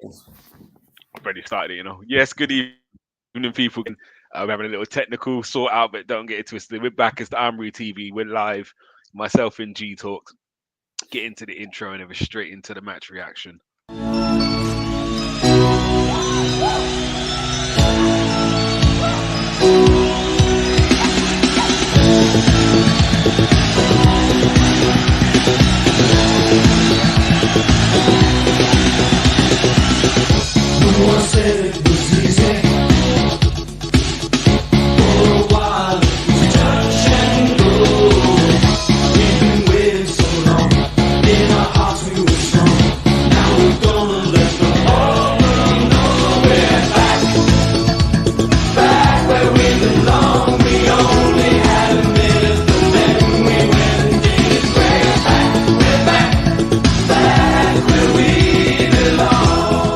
I've already started it, Yes, good evening, people. We're having a little technical sort out, but don't get it twisted. We're back as the Armoury TV. We're live. Myself and G Talk. Get into the intro and then we're straight into the match reaction. No one said it was easy. For a while it was touch and go. We've been waiting so long. In our hearts we were strong. Now we're gonna let the whole world know we're back. Back where we belong. We only had a minute, but then we went and did it. We're back. Back where we belong.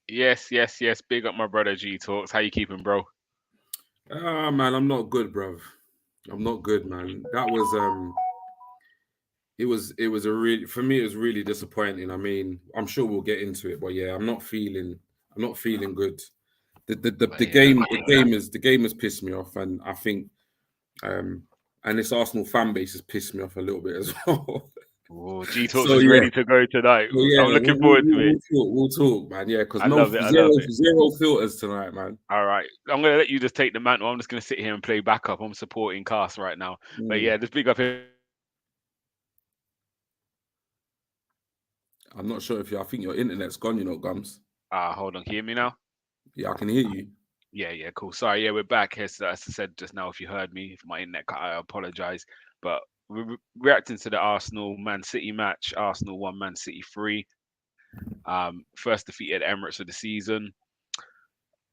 Yes. Big up my brother G Talks. How you keeping, bro? Man, I'm not good, bruv. I'm not good, man. That was it was a really, for me it was really disappointing. I mean, I'm sure we'll get into it, but yeah, I'm not feeling good. The game has pissed me off, and I think and this Arsenal fan base has pissed me off a little bit as well. Oh, G Talks So is yeah, ready to go tonight. well, yeah, I'm looking forward to it. we'll talk, man. Yeah, because I no love it. I love it. zero filters tonight, man. All right. I'm going to let you just take the mantle. I'm just going to sit here and play backup. I'm supporting Cast right now. But yeah, just big up here. I'm not sure if I think your internet's gone, Gums. Hold on. Can you hear me now? Yeah, I can hear you. Yeah, cool. Sorry, yeah, we're back. As I said just now, if you heard me, if my internet cut, I apologize. But we're reacting to the Arsenal Man City match. Arsenal 1, Man City 3. First defeat at Emirates of the season.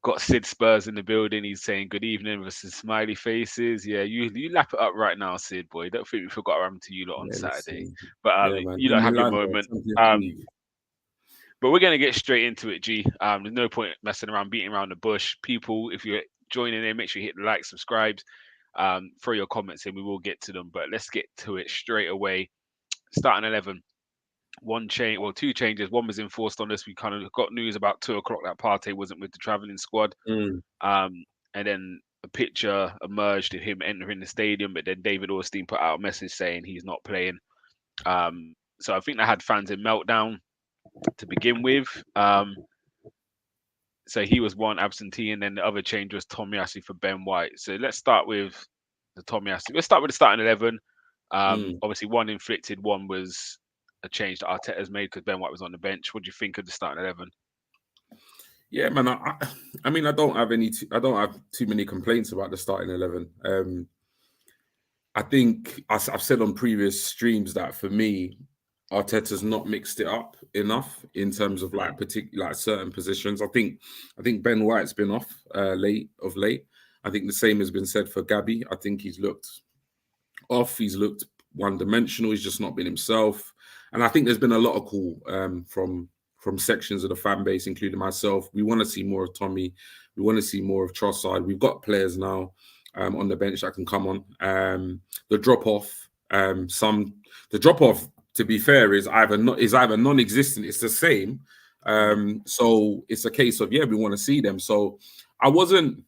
Got Sid Spurs in the building. He's saying good evening with some smiley faces. Yeah, you lap it up right now, Sid boy. Don't think we forgot what happened to you lot on Yeah, Saturday. listen. But Yeah, man. you In don't have your Milan, moment. Champions League. But we're gonna get straight into it, G. There's no point messing around, beating around the bush. People, if you're joining in, make sure you hit the like, subscribe, throw your comments in. We will get to them. But let's get to it straight away. Starting 11. Two changes. One was enforced on us. We kind of got news about 2 o'clock that Partey wasn't with the travelling squad. And then a picture emerged of him entering the stadium, but then David Ornstein put out a message saying he's not playing. So I think that had fans in meltdown to begin with. So he was one absentee, and then the other change was Tomiyasu for Ben White. So let's start with the Tomiyasu. Let's start with the starting 11. Obviously, one inflicted, one was a change that Arteta's made because Ben White was on the bench. What do you think of the starting 11? Yeah, man. I mean, I don't have too many complaints about the starting 11. I think I've said on previous streams that for me, Arteta's not mixed it up enough in terms of like certain positions. I think Ben White's been off late. I think the same has been said for Gabby. I think he's looked off. He's looked one-dimensional. He's just not been himself. And I think there's been a lot of call from sections of the fan base, including myself. We want to see more of Tommy. We want to see more of Trossard. We've got players now on the bench that can come on. The drop off, to be fair, is either non-existent. It's the same. So it's a case of we want to see them. So I wasn't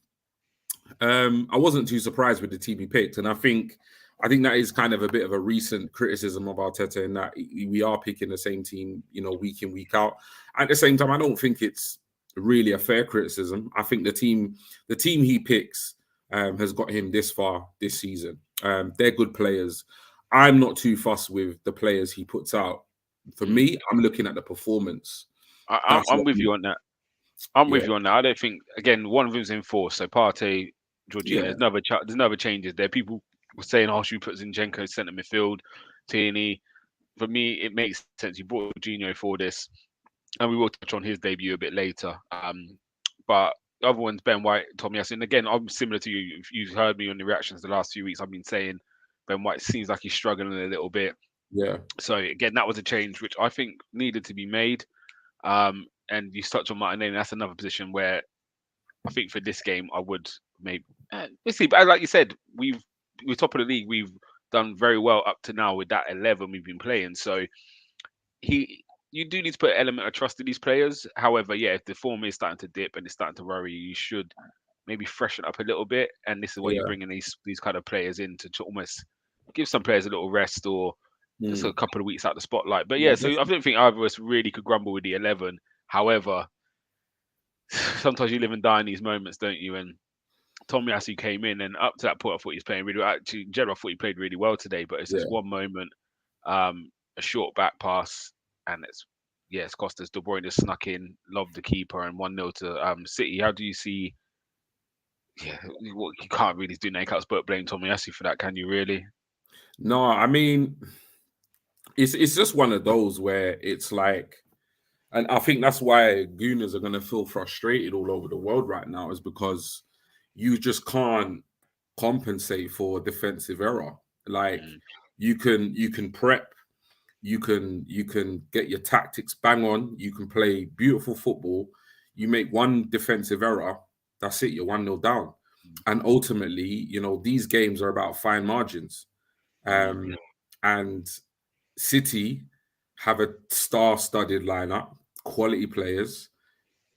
too surprised with the team he picked, and I think that is kind of a bit of a recent criticism of Arteta in that we are picking the same team, week in, week out. At the same time, I don't think it's really a fair criticism. I think the team he picks has got him this far this season. They're good players. I'm not too fussed with the players he puts out. For me, I'm looking at the performance. I'm with you on that. With you on that. I don't think, again, one of them's enforced. So Partey, Jorginho, there's no other changes there. People were saying, should we put Zinchenko centre midfield, Tierney? For me, it makes sense. You brought Jorginho for this, and we will touch on his debut a bit later. But the other one's Ben White, Tomiyasu. And again, I'm similar to you. If you've heard me on the reactions the last few weeks, I've been saying Ben White seems like he's struggling a little bit. Yeah. So again, that was a change which I think needed to be made. And you touch on Martinelli, that's another position where I think for this game I would maybe we'll see. But like you said, we're top of the league. We've done very well up to now with that 11 we've been playing. So he you do need to put an element of trust in these players. However, yeah, if the form is starting to dip and it's starting to worry you, you should maybe freshen up a little bit. And this is where you Yeah. bring in these kind of players in to almost give some players a little rest or just a Mm. couple of weeks out the spotlight. But Yeah, yeah, so I definitely. don't think either of us really could grumble with the 11. However, sometimes you live and die in these moments, don't you? And Tomiyasu came in, and up to that point, I thought he was playing really well. Actually, in general, I thought he played really well today. But it's Yeah. just one moment, a short back pass, and it's yes, Costas De Bruyne just snuck in, loved the keeper, and 1-0 to City. How do you see? Yeah, well, you can't really do Nakeouts but blame Tomiyasu for that, can you? Really? No, I mean, it's just one of those where it's like, and I think that's why Gooners are going to feel frustrated all over the world right now, is because you just can't compensate for defensive error. Like Mm, you can prep, you can get your tactics bang on, you can play beautiful football. You make one defensive error, that's it. You're 1-0 down, mm, and ultimately, these games are about fine margins. mm, And City have a star-studded lineup, quality players.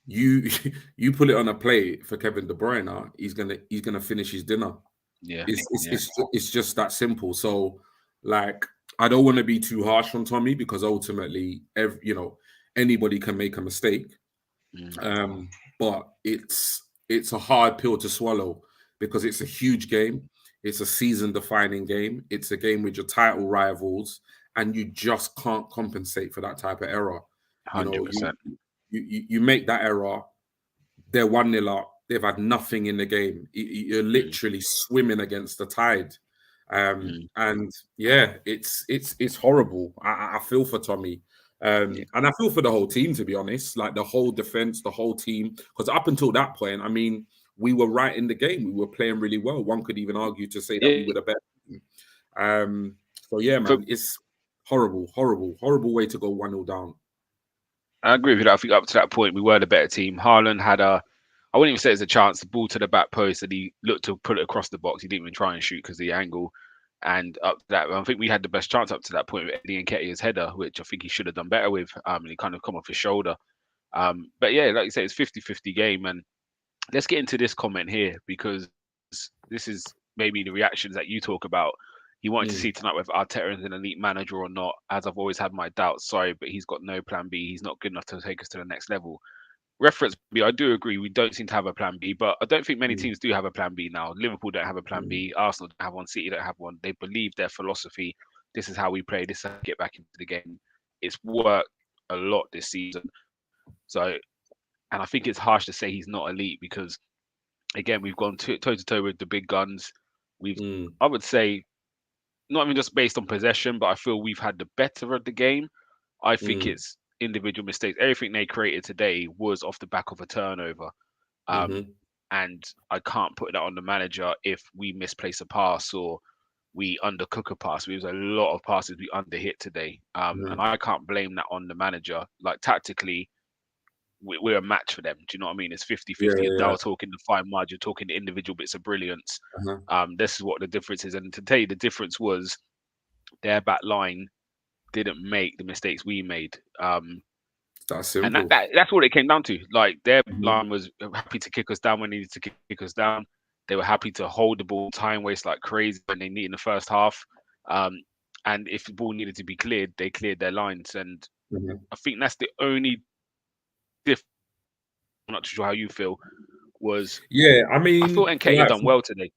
You you put it on a plate for Kevin De Bruyne, he's gonna finish his dinner. yeah, yeah, It's just that simple. So, like, I don't want to be too harsh on Tommy because ultimately, anybody can make a mistake. mm, But it's a hard pill to swallow because it's a huge game. It's a season-defining game. It's a game with your title rivals, and you just can't compensate for that type of error. You know, you 100%. you make that error, they're 1-0 up. They've had nothing in the game. You're Mm, literally swimming against the tide. mm, And yeah, it's horrible. I feel for Tommy. yeah, And I feel for the whole team, to be honest, like the whole defense, the whole team. Because up until that point, I mean, we were right in the game. We were playing really well. One could even argue to say that we yeah. were the best team. So yeah, For man, it's horrible, horrible, horrible way to go 1-0 down. I agree with that. I think up to that point we were the better team. Haaland had I wouldn't even say it's a chance. The ball to the back post, and he looked to put it across the box. He didn't even try and shoot because the angle. And up to that, I think we had the best chance up to that point with Eddie Nketiah's header, which I think he should have done better with. And he kind of come off his shoulder. But yeah, like you say, it's 50-50 game. And let's get into this comment here because this is maybe the reactions that you talk about. He wanted to see Mm, tonight whether Arteta is an elite manager or not. As I've always had my doubts. Sorry, but he's got no plan B. He's not good enough to take us to the next level. Reference B, I do agree. We don't seem to have a plan B, but I don't think many mm, teams do have a plan B now. Liverpool don't have a plan mm, B. Arsenal don't have one. City don't have one. They believe their philosophy. This is how we play. This is how we get back into the game. It's worked a lot this season. So, and I think it's harsh to say he's not elite because again, we've gone toe to toe with the big guns. We've, mm, I would say, not even just based on possession, but I feel we've had the better of the game. I think mm, it's individual mistakes. Everything they created today was off the back of a turnover. Um, mhm, and I can't put that on the manager if we misplace a pass or we undercook a pass. There was a lot of passes we underhit today. And mhm. I can't blame that on the manager. Like tactically, we're a match for them. Do you know what I mean? It's Yeah, 50-50. And yeah, now yeah. we're talking the fine margin, talking the individual bits of brilliance. Uh-huh. This is what the difference is. And to tell you, the difference was their back line didn't make the mistakes we made. It's that And that, simple. that that's what it came down to. Like their Mhm, line was happy to kick us down when they needed to kick us down. They were happy to hold the ball, time waste like crazy when they need in the first half. Um, and if the ball needed to be cleared, they cleared their lines. And mhm. I think that's the only difference. I'm not too sure how you feel. Was Yeah, I I thought mean, Nketiah like, done well today.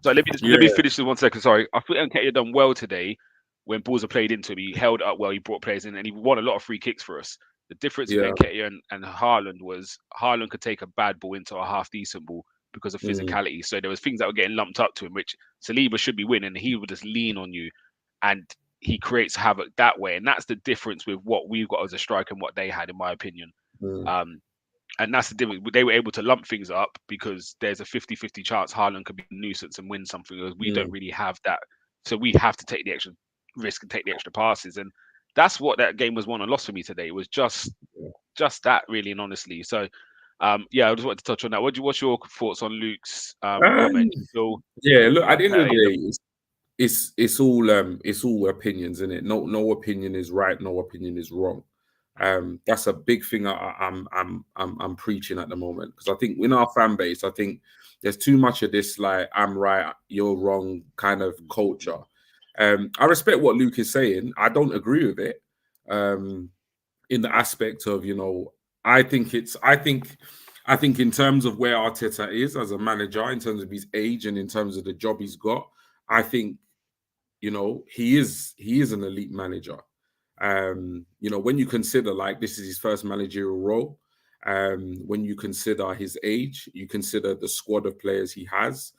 So let me yeah, finish this 1 second. Sorry, I thought Nketiah done well today when balls are played into him. He held up well. He brought players in, and he won a lot of free kicks for us. The difference with yeah, Nketiah and Haaland was Haaland could take a bad ball into a half decent ball because of mm, physicality. So there was things that were getting lumped up to him, which Saliba should be winning. And he would just lean on you, and he creates havoc that way. And that's the difference with what we've got as a striker and what they had, in my opinion. mm, Um, and that's the difference. They were able to lump things up because there's a 50-50 chance Haaland could be a nuisance and win something. Whereas we don't mm. really have that. So we have to take the extra risk and take the extra passes. And that's what that game was won and lost for me today. It was just that really and honestly. So yeah, I just wanted to touch on that. What's your thoughts on Luke's comment? Um, Do you feel yeah, look, at the end of Arteta, the day, it's all opinions, in it. No opinion is right, no opinion is wrong. That's a big thing I'm preaching at the moment, because I think in our fan base, I think there's too much of this like I'm right, you're wrong kind of culture. I respect what Luke is saying. I don't agree with it. In the aspect of, I think I think in terms of where Arteta is as a manager, in terms of his age and in terms of the job he's got, I think he is an elite manager. When you consider like this is his first managerial role, when you consider his age, you consider the squad of players he has,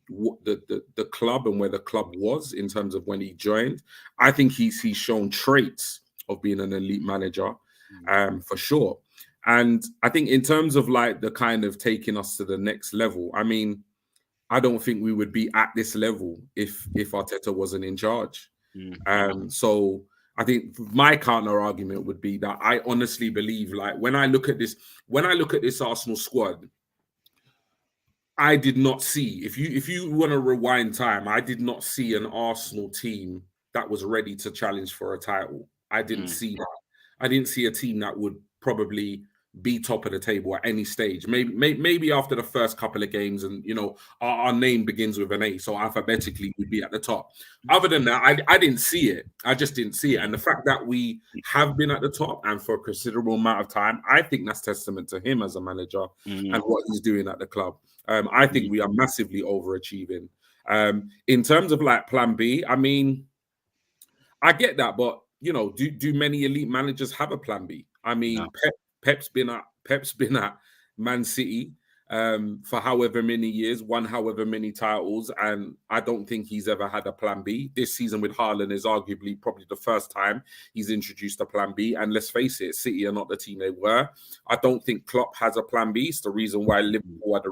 what the club and where the club was in terms of when he joined. I think he's shown traits of being an elite manager, for sure. And I think in terms of like the kind of taking us to the next level, I mean, I don't think we would be at this level if Arteta wasn't in charge. So I think my counter argument would be that I honestly believe, like when I look at this Arsenal squad, I did not see, if you want to rewind time, I did not see an Arsenal team that was ready to challenge for a title. I didn't see that. I didn't see a team that would probably be top of the table at any stage. Maybe after the first couple of games, and our name begins with an A, so alphabetically we'd be at the top. Other than that, I didn't see it. I just didn't see it. And the fact that we have been at the top and for a considerable amount of time, I think that's testament to him as a manager and what he's doing at the club. I think we are massively overachieving. In terms of like plan B, I mean, I get that, but do many elite managers have a plan B? I mean, No. Pep's been at Man City for however many years, won however many titles, and I don't think he's ever had a plan B. This season with Haaland is arguably probably the first time he's introduced a plan B. And let's face it, City are not the team they were. I don't think Klopp has a plan B. It's the reason why Liverpool are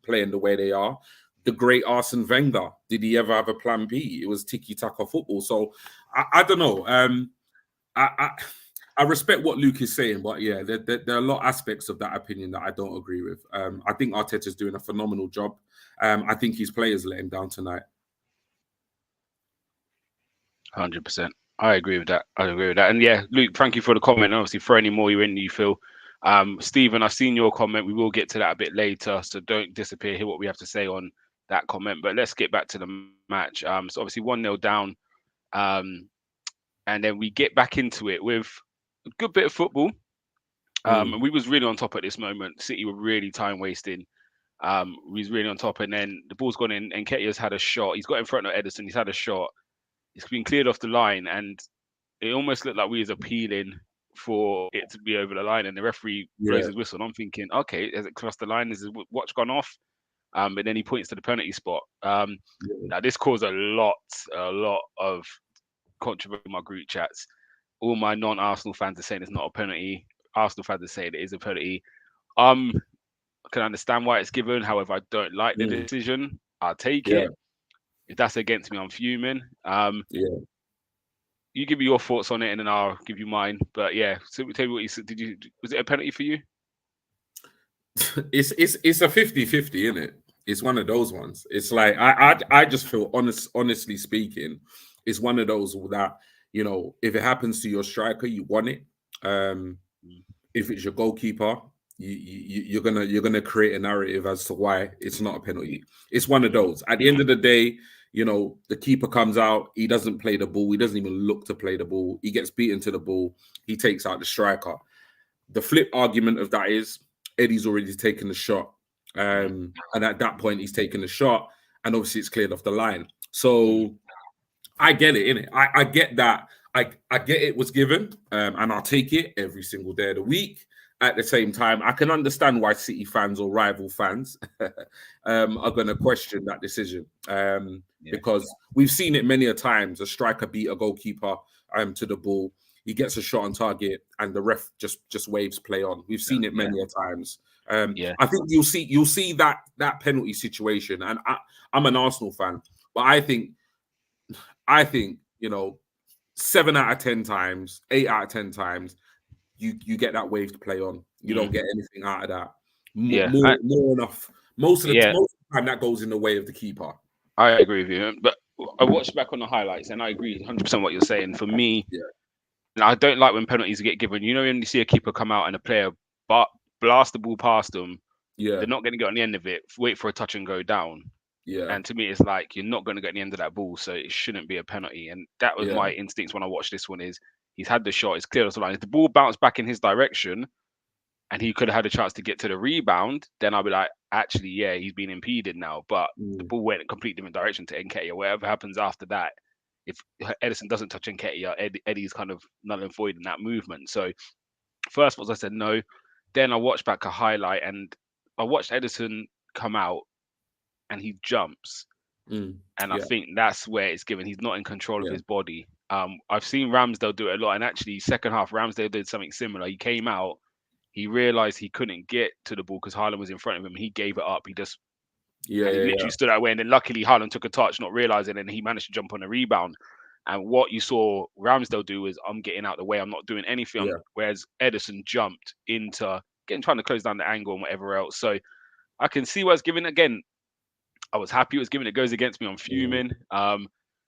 playing the way they are. The great Arsene Wenger, did he ever have a plan B? It was tiki-taka football. So I don't know. I respect what Luke is saying, but yeah, there are a lot of aspects of that opinion that I don't agree with. I think Arteta's doing a phenomenal job. I think his players let him down tonight. 100%. I agree with that. And yeah, Luke, thank you for the comment. And obviously, for any more you feel. Stephen, I've seen your comment. We will get to that a bit later, so don't disappear. Hear what we have to say on that comment. But let's get back to the match. So obviously 1-0 down. And then we get back into it with a good bit of football. And we was really on top at this moment. City were really time wasting. We was really on top, and then the ball's gone in, and Nketiah's had a shot. He's got in front of Ederson. He's had a shot. It's been cleared off the line, and it almost looked like we was appealing for it to be over the line, and the referee blows his whistle. And I'm thinking, okay, has it crossed the line? Has his watch gone off? But then he points to the penalty spot. Now this caused a lot of controversy in my group chats. All my non-Arsenal fans are saying it's not a penalty. Arsenal fans are saying it is a penalty. I can understand why it's given. However, I don't like the decision. I'll take it. If that's against me, I'm fuming. You give me your thoughts on it, and then I'll give you mine. But yeah, so tell me what you said. Was it a penalty for you? It's a 50-50, isn't it? It's one of those ones. It's like I just feel honestly speaking, it's one of those that, if it happens to your striker, you want it. If it's your goalkeeper, you're gonna create a narrative as to why it's not a penalty. It's one of those. At the end of the day, the keeper comes out, he doesn't play the ball, he doesn't even look to play the ball, he gets beaten to the ball, he takes out the striker. The flip argument of that is Eddie's already taken the shot. And at that point, he's taken the shot, and obviously it's cleared off the line. So I get it, innit? I get that. I get it was given, and I'll take it every single day of the week. At the same time, I can understand why City fans or rival fans are going to question that decision, because we've seen it many a times. A striker beat a goalkeeper to the ball. He gets a shot on target, and the ref just waves play on. We've seen it many a times. I think you'll see that penalty situation. And I'm an Arsenal fan, but I think 7 out of 10 times, 8 out of 10 times, you get that wave to play on. You don't get anything out of that. More enough. Most of the time, that goes in the way of the keeper. I agree with you, but I watched back on the highlights, and I agree 100% what you're saying. For me, Yeah, and I don't like when penalties get given. You know, when you see a keeper come out and a player but blast the ball past them, yeah, they're not going to get on the end of it. Wait for a touch and go down. yeah, And to me, it's like you're not going to get the end of that ball, so it shouldn't be a penalty. And that was yeah, my instincts when I watched this one. Is he's had the shot, it's clear as the line. If the ball bounced back in his direction and he could have had a chance to get to the rebound, then I'll be like, actually, yeah, he's been impeded now. But the mm, ball went a complete different direction to Nketiah. Whatever happens after that, if Edison doesn't touch Nketiah, Eddie's kind of null and void in that movement. So first was I said no. Then I watched back a highlight and I watched Edison come out and he jumps. mm, And I yeah, think that's where it's given. He's not in control of yeah, his body. I've seen Ramsdale do it a lot, and actually, second half, Ramsdale did something similar. He came out, he realized he couldn't get to the ball because Haaland was in front of him. He gave it up. yeah, He yeah, literally yeah, stood that way, and then luckily Haaland took a touch, not realizing, and he managed to jump on a rebound. And what you saw Ramsdale do is, I'm getting out the way. I'm not doing anything. yeah, Whereas Edison jumped into getting trying to close down the angle and whatever else. So I can see what it's given. Again, I was happy it was given. It goes against me. I'm mm, fuming.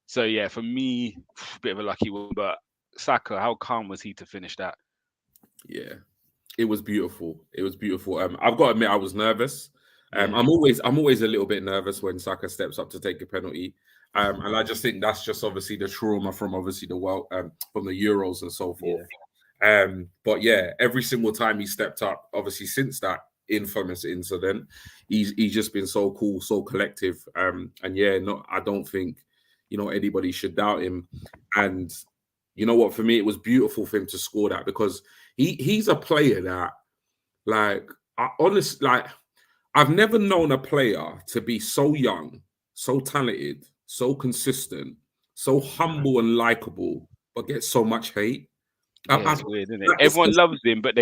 So yeah, for me, bit of a lucky one. But Saka, how calm was he to finish that? yeah. It was beautiful. It was beautiful. I've got to admit, I was nervous. Yeah, I'm always a little bit nervous when Saka steps up to take a penalty. And I just think that's just obviously the trauma from obviously the world, from the Euros and so forth. yeah, But yeah, every single time he stepped up, obviously since that infamous incident, he's just been so cool, so collective. And yeah, no, I don't think anybody should doubt him. And you know what? For me, it was beautiful for him to score that because he's a player that, like, I've never known a player to be so young, so talented, so consistent, so man. humble and likable, but get so much hate. Yeah, I it's weird, isn't it? like, Everyone loves him, but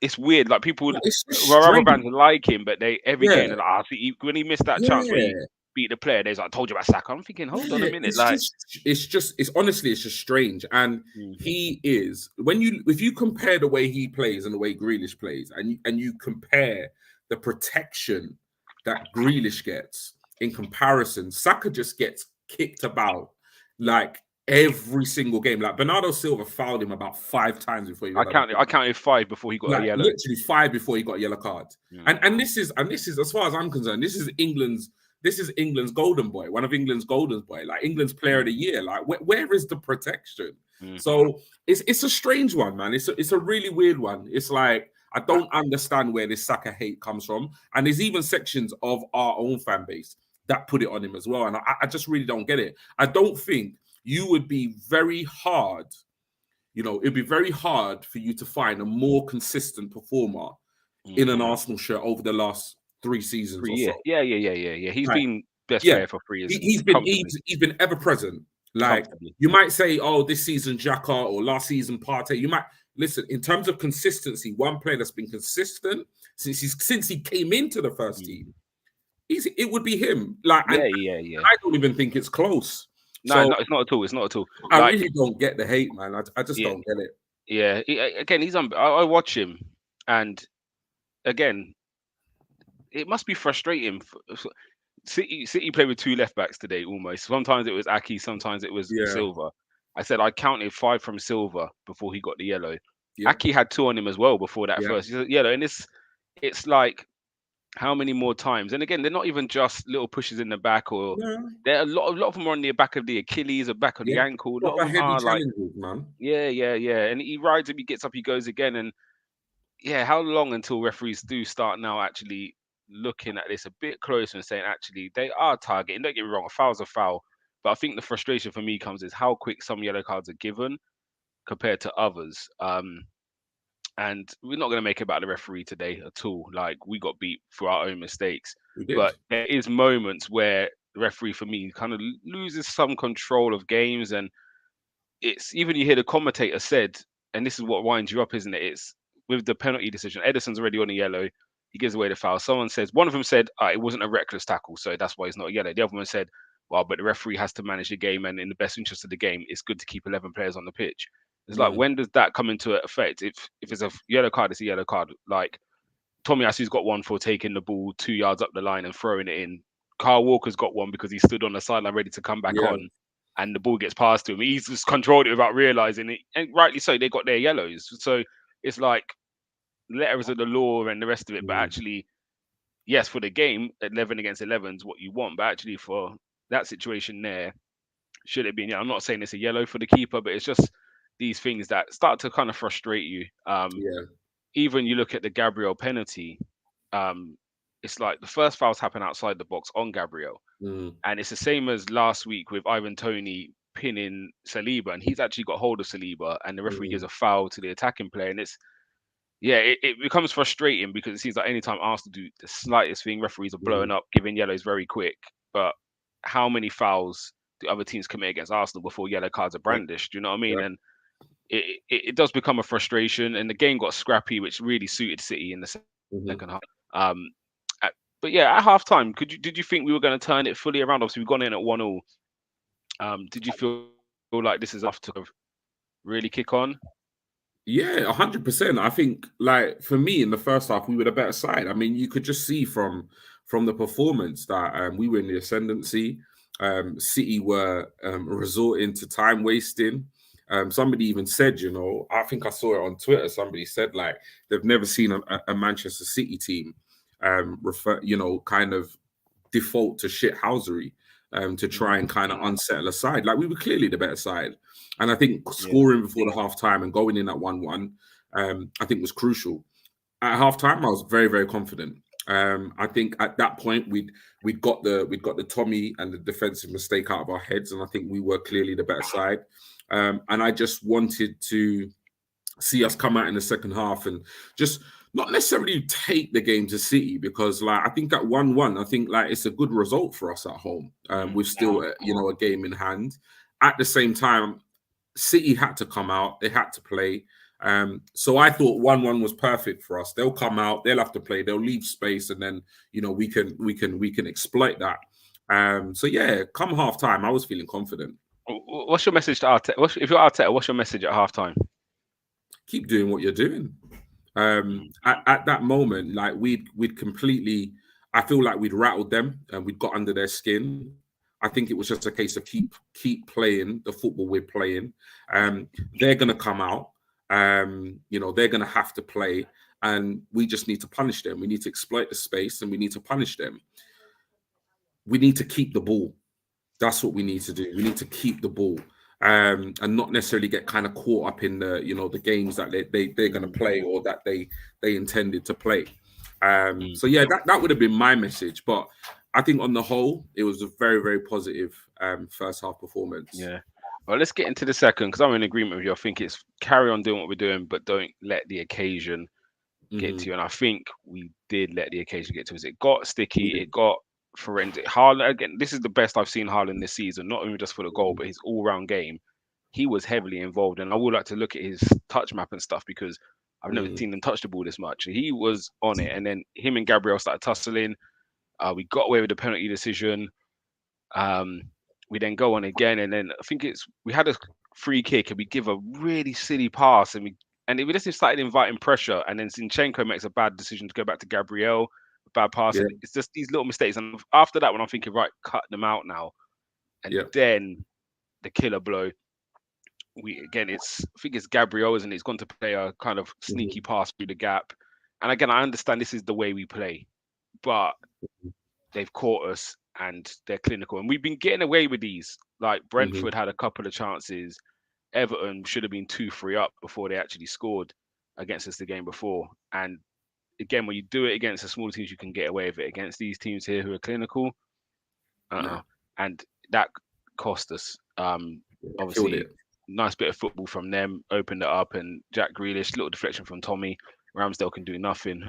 it's weird. Like people, it's just well, other strange. fans like him, but they every game Yeah, they're like, when he missed that chance where he yeah. beat the player, they're like, I told you about Saka. I'm thinking, hold on a Yeah, minute, it's like, just, it's honestly, it's just strange. And mm, he is if you compare the way he plays and the way Grealish plays, and you compare the protection that Grealish gets in comparison, Saka just gets kicked about like every single game. Like Bernardo Silva fouled him about 5 times before he even got I counted five before he got a like yellow. literally 5 before he got a yellow card. Mm, And this is as far as I'm concerned, this is England's golden boy, one of England's golden boy, like England's player of mm, the year. Like where is the protection? mm. So it's a strange one, man. It's a really weird one. It's like I don't understand where this Saka hate comes from. And there's even sections of our own fan base that put it on him as well. And I just really don't get it. I don't think you would be very hard. It'd be very hard for you to find a more consistent performer in Mm. an Arsenal shirt over the last 3 seasons or so. 3 years. Yeah. He's Like, been best yeah, player for 3 years he's been comfortably. he's been ever present. Like Comfortably. you might say, oh, this season Xhaka or last season Partey. You might listen in terms of consistency. One player that's been consistent since he came into the first Mm. team, it would be him. Like, and Yeah. I don't even think it's close. No, So it's not at all. It's not at all. I Like, really don't get the hate, man. I just yeah, don't get it. yeah. Again, I watch him, and again, it must be frustrating. City played with two left backs today almost. Sometimes it was Aki, sometimes it was Yeah, Silva. I said I counted five from Silva before he got the yellow. yeah, Aki had two on him as well before that yeah, first yellow, and it's like how many more times? And again, they're not even just little pushes in the back, or yeah, there are a lot of them are on the back of the Achilles or back of the yeah. ankle. A lot of Proper them heavy are like, challenges, man. yeah. And he rides him, he gets up, he goes again, and yeah, how long until referees do start now actually looking at this a bit closer and saying actually they are targeting? Don't get me wrong, a foul's a foul, but I think the frustration for me comes is how quick some yellow cards are given compared to others. And we're not going to make it about the referee today at all. Like we got beat for our own mistakes, We did. but there is moments where the referee for me kind of loses some control of games, and it's even you hear the commentator said, and this is what winds you up, isn't it? It's with the penalty decision. Edison's already on a yellow. He gives away the foul. Someone says, one of them said, it wasn't a reckless tackle, so that's why it's not a yellow. The other one said, well, but the referee has to manage the game, and in the best interest of the game, it's good to keep 11 players on the pitch. It's like, Mm, when does that come into effect? If it's a yellow card, it's a yellow card. Like Tommy Asu's got one for taking the ball 2 yards up the line and throwing it in Carl Walker's got one because he stood on the sideline ready to come back Yeah. on, and the ball gets passed to him. He's just controlled it without realizing it, and rightly so. They got their yellows, so it's like letters of the law and the rest of it. But Mm, actually, yes, for the game, 11 against 11 is what you want. But actually, for that situation there, should it be? Yeah, I'm not saying it's a yellow for the keeper, but it's just these things that start to kind of frustrate you. yeah. Even you look at the Gabriel penalty, um, it's like the first fouls happen outside the box on Gabriel, Mm, and it's the same as last week with Ivan Tony pinning Saliba, and he's actually got hold of Saliba, and the referee gives mm, a foul to the attacking player, and it's yeah, it becomes frustrating because it seems like anytime Arsenal do the slightest thing, referees are blowing mm. up, giving yellows very quick. But how many fouls do other teams commit against Arsenal before yellow cards are Yeah, brandished? Do you know what I mean? yeah. And it does become a frustration, and the game got scrappy, which really suited City in the second half. Hmm. Um, but yeah, at half time, did you think we were going to turn it fully around? Obviously, we've gone in at 1-0. Did you feel like this is enough to kind of really kick on? Yeah, 100%. I think, like for me, in the first half, we were the better side. I mean, you could just see from the performance that we were in the ascendancy. City were resorting to time wasting. Somebody even said, I think I saw it on Twitter. Somebody said like they've never seen a Manchester City team kind of default to shithousery to try and kind of unsettle a side. Like we were clearly the better side. And I think Yeah. scoring before the half time and going in at 1-1, I think was crucial. At half time, I was very, very confident. I think at that point we'd got the Tommy and the defensive mistake out of our heads, and I think we were clearly the better side. And I just wanted to see us come out in the second half and just not necessarily take the game to City because, like, I think at 1-1, I think like it's a good result for us at home. With still, a game in hand. At the same time, City had to come out; they had to play. So I thought 1-1 was perfect for us. They'll come out, they'll have to play, they'll leave space, and then we can exploit that. So yeah, come half time, I was feeling confident. What's your message to Arteta? If you're Arteta, what's your message at halftime? Keep doing what you're doing. At that moment, like we'd completely, I feel like we'd rattled them and we'd got under their skin. I think it was just a case of keep playing the football we're playing. They're gonna come out. They're gonna have to play, and we just need to punish them. We need to exploit the space, and we need to punish them. We need to keep the ball. That's what we need to do. We need to keep the ball, and not necessarily get kind of caught up in the games that they're going to play or that they intended to play. So yeah, that would have been my message. But I think on the whole, it was a very, very positive first half performance. Yeah. Well, let's get into the second because I'm in agreement with you. I think it's carry on doing what we're doing, but don't let the occasion get Hmm. to you. And I think we did let the occasion get to us. It got We sticky. did. It got forensic. Haaland again. This is the best I've seen Haaland this season. Not only just for the goal, but his all-round game. He was heavily involved, and I would like to look at his touch map and stuff because I've never Mm. seen him touch the ball this much. He was on it, and then him and Gabriel started tussling. We got away with the penalty decision. Um, we then go on again, and then I think we had a free kick, and we give a really silly pass, and we just started inviting pressure, and then Zinchenko makes a bad decision to go back to Gabriel, a bad pass, Yeah, and it's just these little mistakes. And after that, when I'm thinking, right, cut them out now, and yeah. then the killer blow. We again, I think it's Gabriel, isn't it? He's gone to play a kind of Hmm. sneaky pass through the gap, and again, I understand this is the way we play, but they've caught us and they're clinical. And we've been getting away with these. Like Hmm. Brentford had a couple of chances. Everton should have been 2-3 up before they actually scored against us the game before. And again, when you do it against the smaller teams, you can get away with it. Against these teams here who are clinical, No, and that cost us. killed Obviously, it. nice bit of football from them, opened it up, and Jack Grealish, little deflection from Tommy. Ramsdale can do nothing.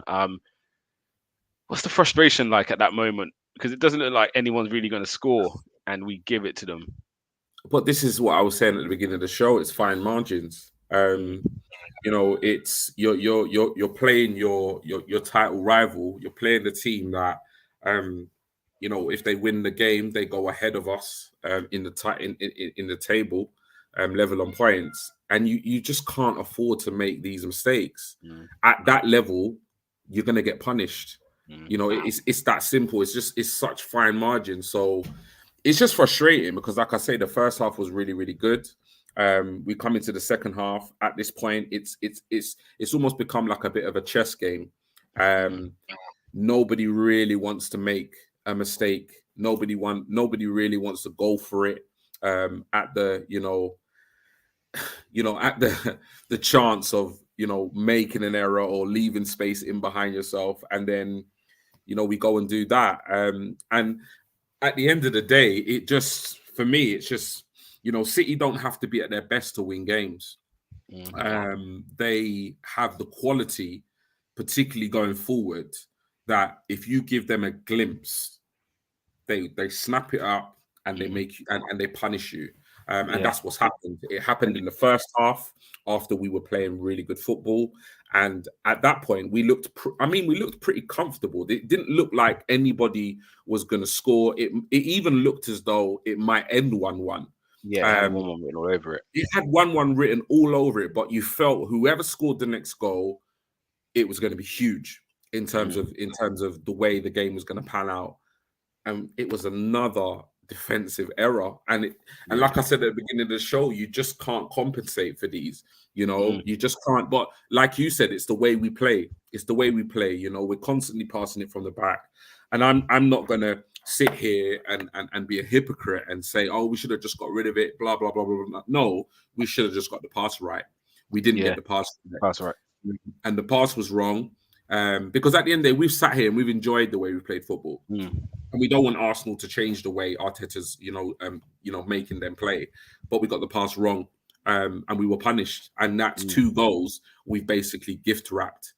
What's the frustration like at that moment? Because it doesn't look like anyone's really going to score, and we give it to them. But this is what I was saying at the beginning of the show. It's fine margins. Mm, It's you're playing your title rival. You're playing the team that, if they win the game, they go ahead of us in in the table, level on points, and you just can't afford to make these mistakes. mm, At that level, you're gonna get punished. Mm. You know, it's that simple. It's such fine margin. So it's just frustrating because, like I say, the first half was really, really good. We come into the second half. At this point, it's almost become like a bit of a chess game. Mm. Um, Nobody really wants to make a mistake. Nobody really wants to go for it. At the at the chance of making an error or leaving space in behind yourself, and then we go and do that. And at the end of the day, it just for me, it's just City don't have to be at their best to win games. Mm. They have the quality, particularly going forward, that if you give them a glimpse, they snap it up and they Mm. make you and they punish you. And Yeah. that's what's happened. It happened And in the first half after we were playing really good football, and at that point we looked. We looked pretty comfortable. It didn't look like anybody was going to score. It even looked as though it might end 1-1. yeah, it had Um, 1-1 written all over it. it had 1-1 written all over it, but you felt whoever scored the next goal, it was going to be huge in terms Mm. of the way the game was going to pan out. And it was another defensive error. And Yeah. like I said at the beginning of the show, you just can't compensate for these. Mm. You just can't. But like you said, it's the way we play. It's the way we play. We're constantly passing it from the back. And I'm not gonna sit here and be a hypocrite and say, oh, we should have just got rid of it, blah blah blah blah blah. No, we should have just got the pass right. We didn't Yeah, get the pass right. that's right. And the pass was wrong. Because at the end of the day, we've sat here and we've enjoyed the way we played football, Mm. and we don't want Arsenal to change the way Arteta's, making them play. But we got the pass wrong, and we were punished, and that's Mm. 2 goals we've basically gift wrapped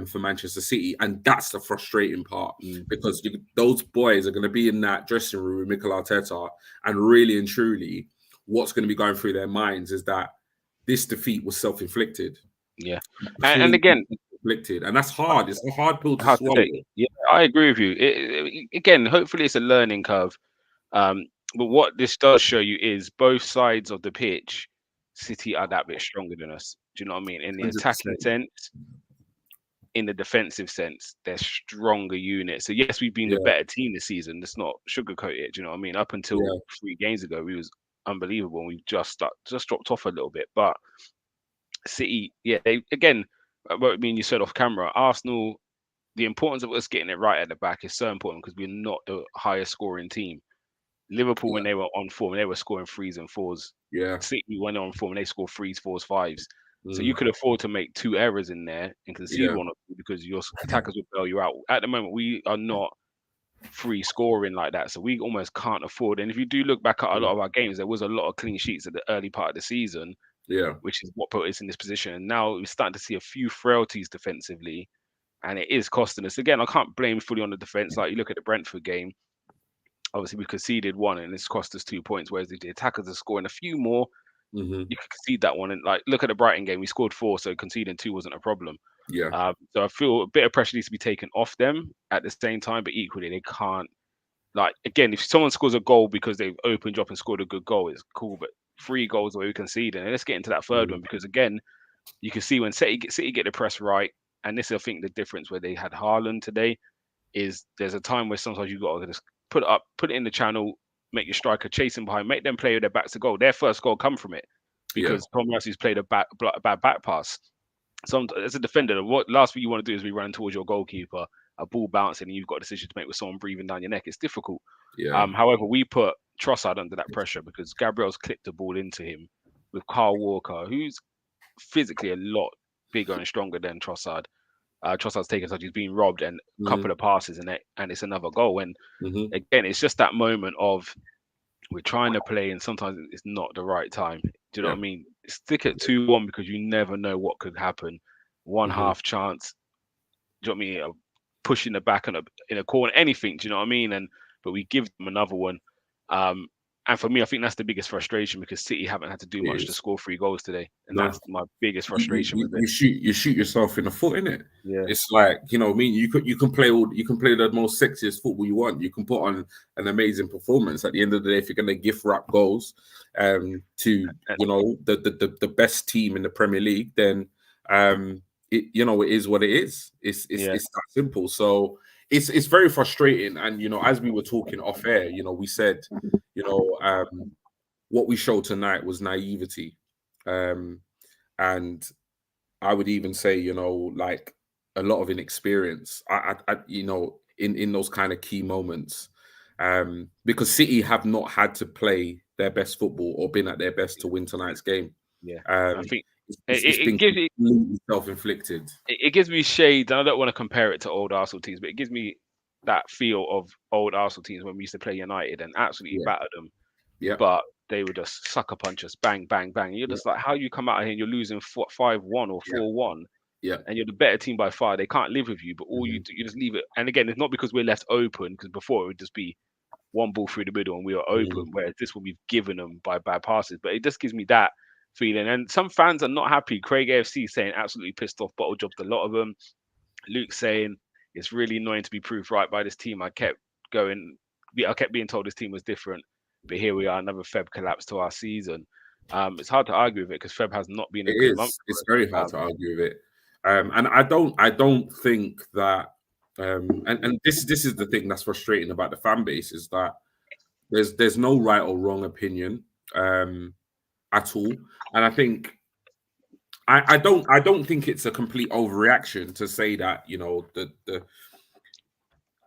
for Manchester City, and that's the frustrating part Mm. because those boys are going to be in that dressing room with Mikel Arteta, and really and truly, what's going to be going through their minds is that this defeat was self-inflicted, Yeah. And completely again, self-inflicted, and that's hard. It's a hard pill to hard to swallow. take. Yeah, I agree with you. Again, hopefully it's a learning curve. Um, but what this does show you is both sides of the pitch, City are that bit stronger than us. Do you know what I mean? In the attacking 100%. sense, in the defensive sense, they're stronger units. So yes, we've been the Yeah, better team this season. Let's not sugarcoat it. Do you know what I mean? Up until yeah, 3 games ago, we was unbelievable, and we've just dropped off a little bit. But City, yeah, they again. What I mean, you said off camera, Arsenal. The importance of us getting it right at the back is so important because we're not the highest scoring team. Liverpool, yeah, when they were on form, they were scoring threes and fours. yeah. City, when they're on form, they score threes, fours, fives. So you Mm, could afford to make 2 errors in there and concede yeah, one or two because your attackers will bail you out. At the moment, we are not free scoring like that, so we almost can't afford. And if you do look back at a mm, lot of our games, there was a lot of clean sheets at the early part of the season, yeah, which is what put us in this position. And now we're starting to see a few frailties defensively, and it is costing us. Again, I can't blame fully on the defense. Like you look at the Brentford game, obviously we conceded one and it's cost us 2 points, whereas if the attackers are scoring a few more, hmm, you could concede that one. And like look at the Brighton game, we scored four, so conceding two wasn't a problem. yeah, So I feel a bit of pressure needs to be taken off them at the same time, but equally they can't. Like again, if someone scores a goal because they've opened up and scored a good goal, it's cool. But 3 goals where we concede, and let's get into that third mm, one because again, you can see when City get the press right, and this is I think the difference where they had Haaland today is there's a time where sometimes you got to just put it in the channel, make your striker chasing behind, make them play with their backs to goal. Their first goal come from it yeah, because Tomiyasu played a bad back pass. So as a defender, what last thing you want to do is be running towards your goalkeeper, a ball bouncing, and you've got a decision to make with someone breathing down your neck. It's difficult. yeah, However, we put Trossard under that pressure because Gabriel's clipped the ball into him with Carl Walker, who's physically a lot bigger and stronger than Trossard. Trossard's taken such he's been robbed and a mm, couple of passes and it's another goal. And hmm, again, it's just that moment of we're trying to play and sometimes it's not the right time. Do you know yeah, what I mean? Stick at 2-1 because you never know what could happen. One hmm, half chance, do you know what I mean? Pushing the back in a corner, anything. Do you know what I mean? And but we give them another one. Um, and for me, I think that's the biggest frustration because City haven't had to do it much to is. score 3 goals today, and No, that's my biggest you, frustration with it. you shoot yourself in the foot, innit? Yeah, It's like I mean, you can play the most sexiest football you want. You can put on an amazing performance. At the end of the day, if you're going to gift wrap goals, to and, the best team in the Premier League, then it is what it is. It's yeah, that simple. So it's very frustrating. And as we were talking off air, we said, you know, what we showed tonight was naivety, um, and I would even say, like a lot of inexperience. In those kind of key moments, because City have not had to play their best football or been at their best to win tonight's game. Yeah, I Um, think it's it been gives it, completely self-inflicted. it gives me shades, and I don't want to compare it to old Arsenal teams, but it gives me that feel of old Arsenal teams when we used to play United and absolutely Yeah, batter them, yeah, but they would just sucker punch us, bang, bang, bang. And you're yeah, just like, how you come out here and you're losing 5-1 or yeah, 4-1, yeah. and you're the better team by far. They can't live with you, but all you Mhm. do, you just leave it. And again, it's not because we're left open, because before it would just be one ball through the middle and we were open, Mhm. whereas this one we've given them by bad passes. But it just gives me that feeling. And some fans are not happy. Craig AFC saying absolutely pissed off, bottle jobs a lot of them. Luke saying it's really annoying to be proved right by this team. Going, I kept being told this team was different, but here we are, another Feb collapse to our season. It's hard to argue with it because Feb has not been a It good month is. for It's very hard us. to argue with it, and I don't think that. And this is the thing that's frustrating about the fan base is that there's no right or wrong opinion um, at all, and I think I don't think it's a complete overreaction to say that the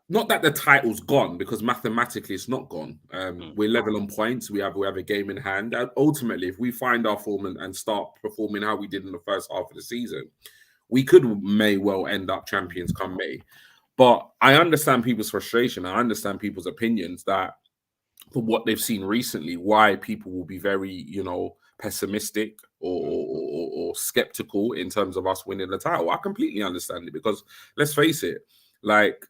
not that the title's gone because mathematically it's not gone. Mm, We're level on points. We have a game in hand. And ultimately, if we find our form and start performing how we did in the first half of the season, we may well end up champions come May. But I understand people's frustration. I understand people's opinions that for what they've seen recently, why people will be very, pessimistic mm, or skeptical in terms of us winning the title. I completely understand it because let's face it, like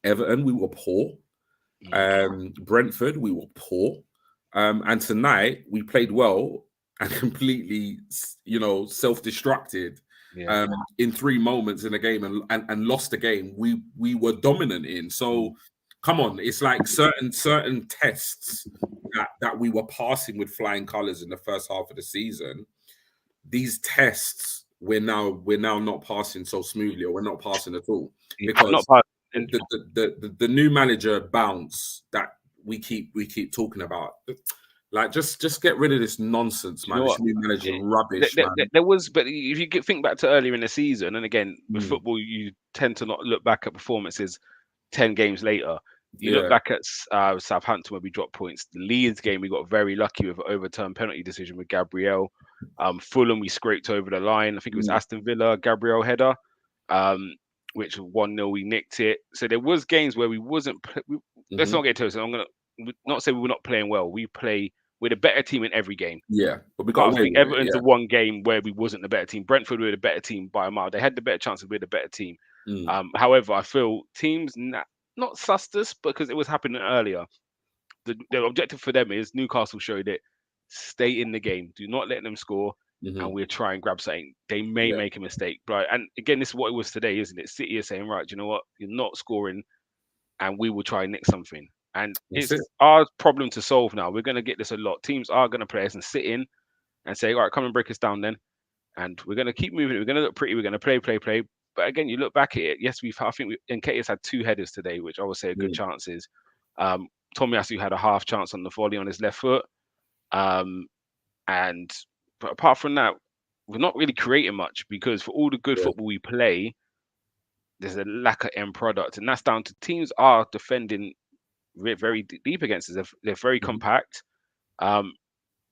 Everton, we were poor. mm. Brentford, we were poor. And tonight we played well and completely, self-destructed Yeah. in 3 moments in a game and lost the game we were dominant in. Mm. So come on, it's like certain tests that we were passing with flying colours in the first half of the season. These tests we're now not passing so smoothly, or we're not passing at all Yeah, not because part. And the new manager bounce that we keep talking about. Like, just get rid of this nonsense, do you man. know This what? new manager It, rubbish, man. there was, but if you think back to earlier in the season, and again with Mm, football, you tend to not look back at performances 10 games later. You look yeah. back at Southampton where we dropped points. The Leeds game we got very lucky with an overturned penalty decision with Gabriel. Fulham we scraped over the line. I think it was Mm, Aston Villa Gabriel header, um, which 1-0 we nicked it. So there was games where we wasn't. Let's mhm. not get to it. So I'm gonna not say we were not playing well. We're the better team in every game. Yeah, but we got Apart from away the with it. Everton's the Yeah. one game where we wasn't the better team. Brentford were the better team by a mile. They had the better chances. We're the better team. Mm, However, I feel teams not sussed us because it was happening earlier. The objective for them is Newcastle showed it. Stay in the game. Do not let them score, and mhm. we'll try and grab something. They may Yeah, make a mistake, right? And again, this is what it was today, isn't it? City is saying, right, do you know what? You're not scoring, and we will try and nick something. And that's it's it. our problem to solve now. We're going to get this a lot. Teams are going to play us and sit in and say, all right, come and break us down then. And we're going to keep moving. We're going to look pretty. We're going to play, play, play. But again, you look back at it. Yes, I think Nketiah's had 2 headers today, which I would say are good Mm, chances. Um, Tomiyasu had a half chance on the volley on his left foot. Um, and but apart from that, we're not really creating much because for all the good yeah. football we play, there's a lack of end product, and that's down to teams are defending very deep against us. They're very Mhm. compact. Um,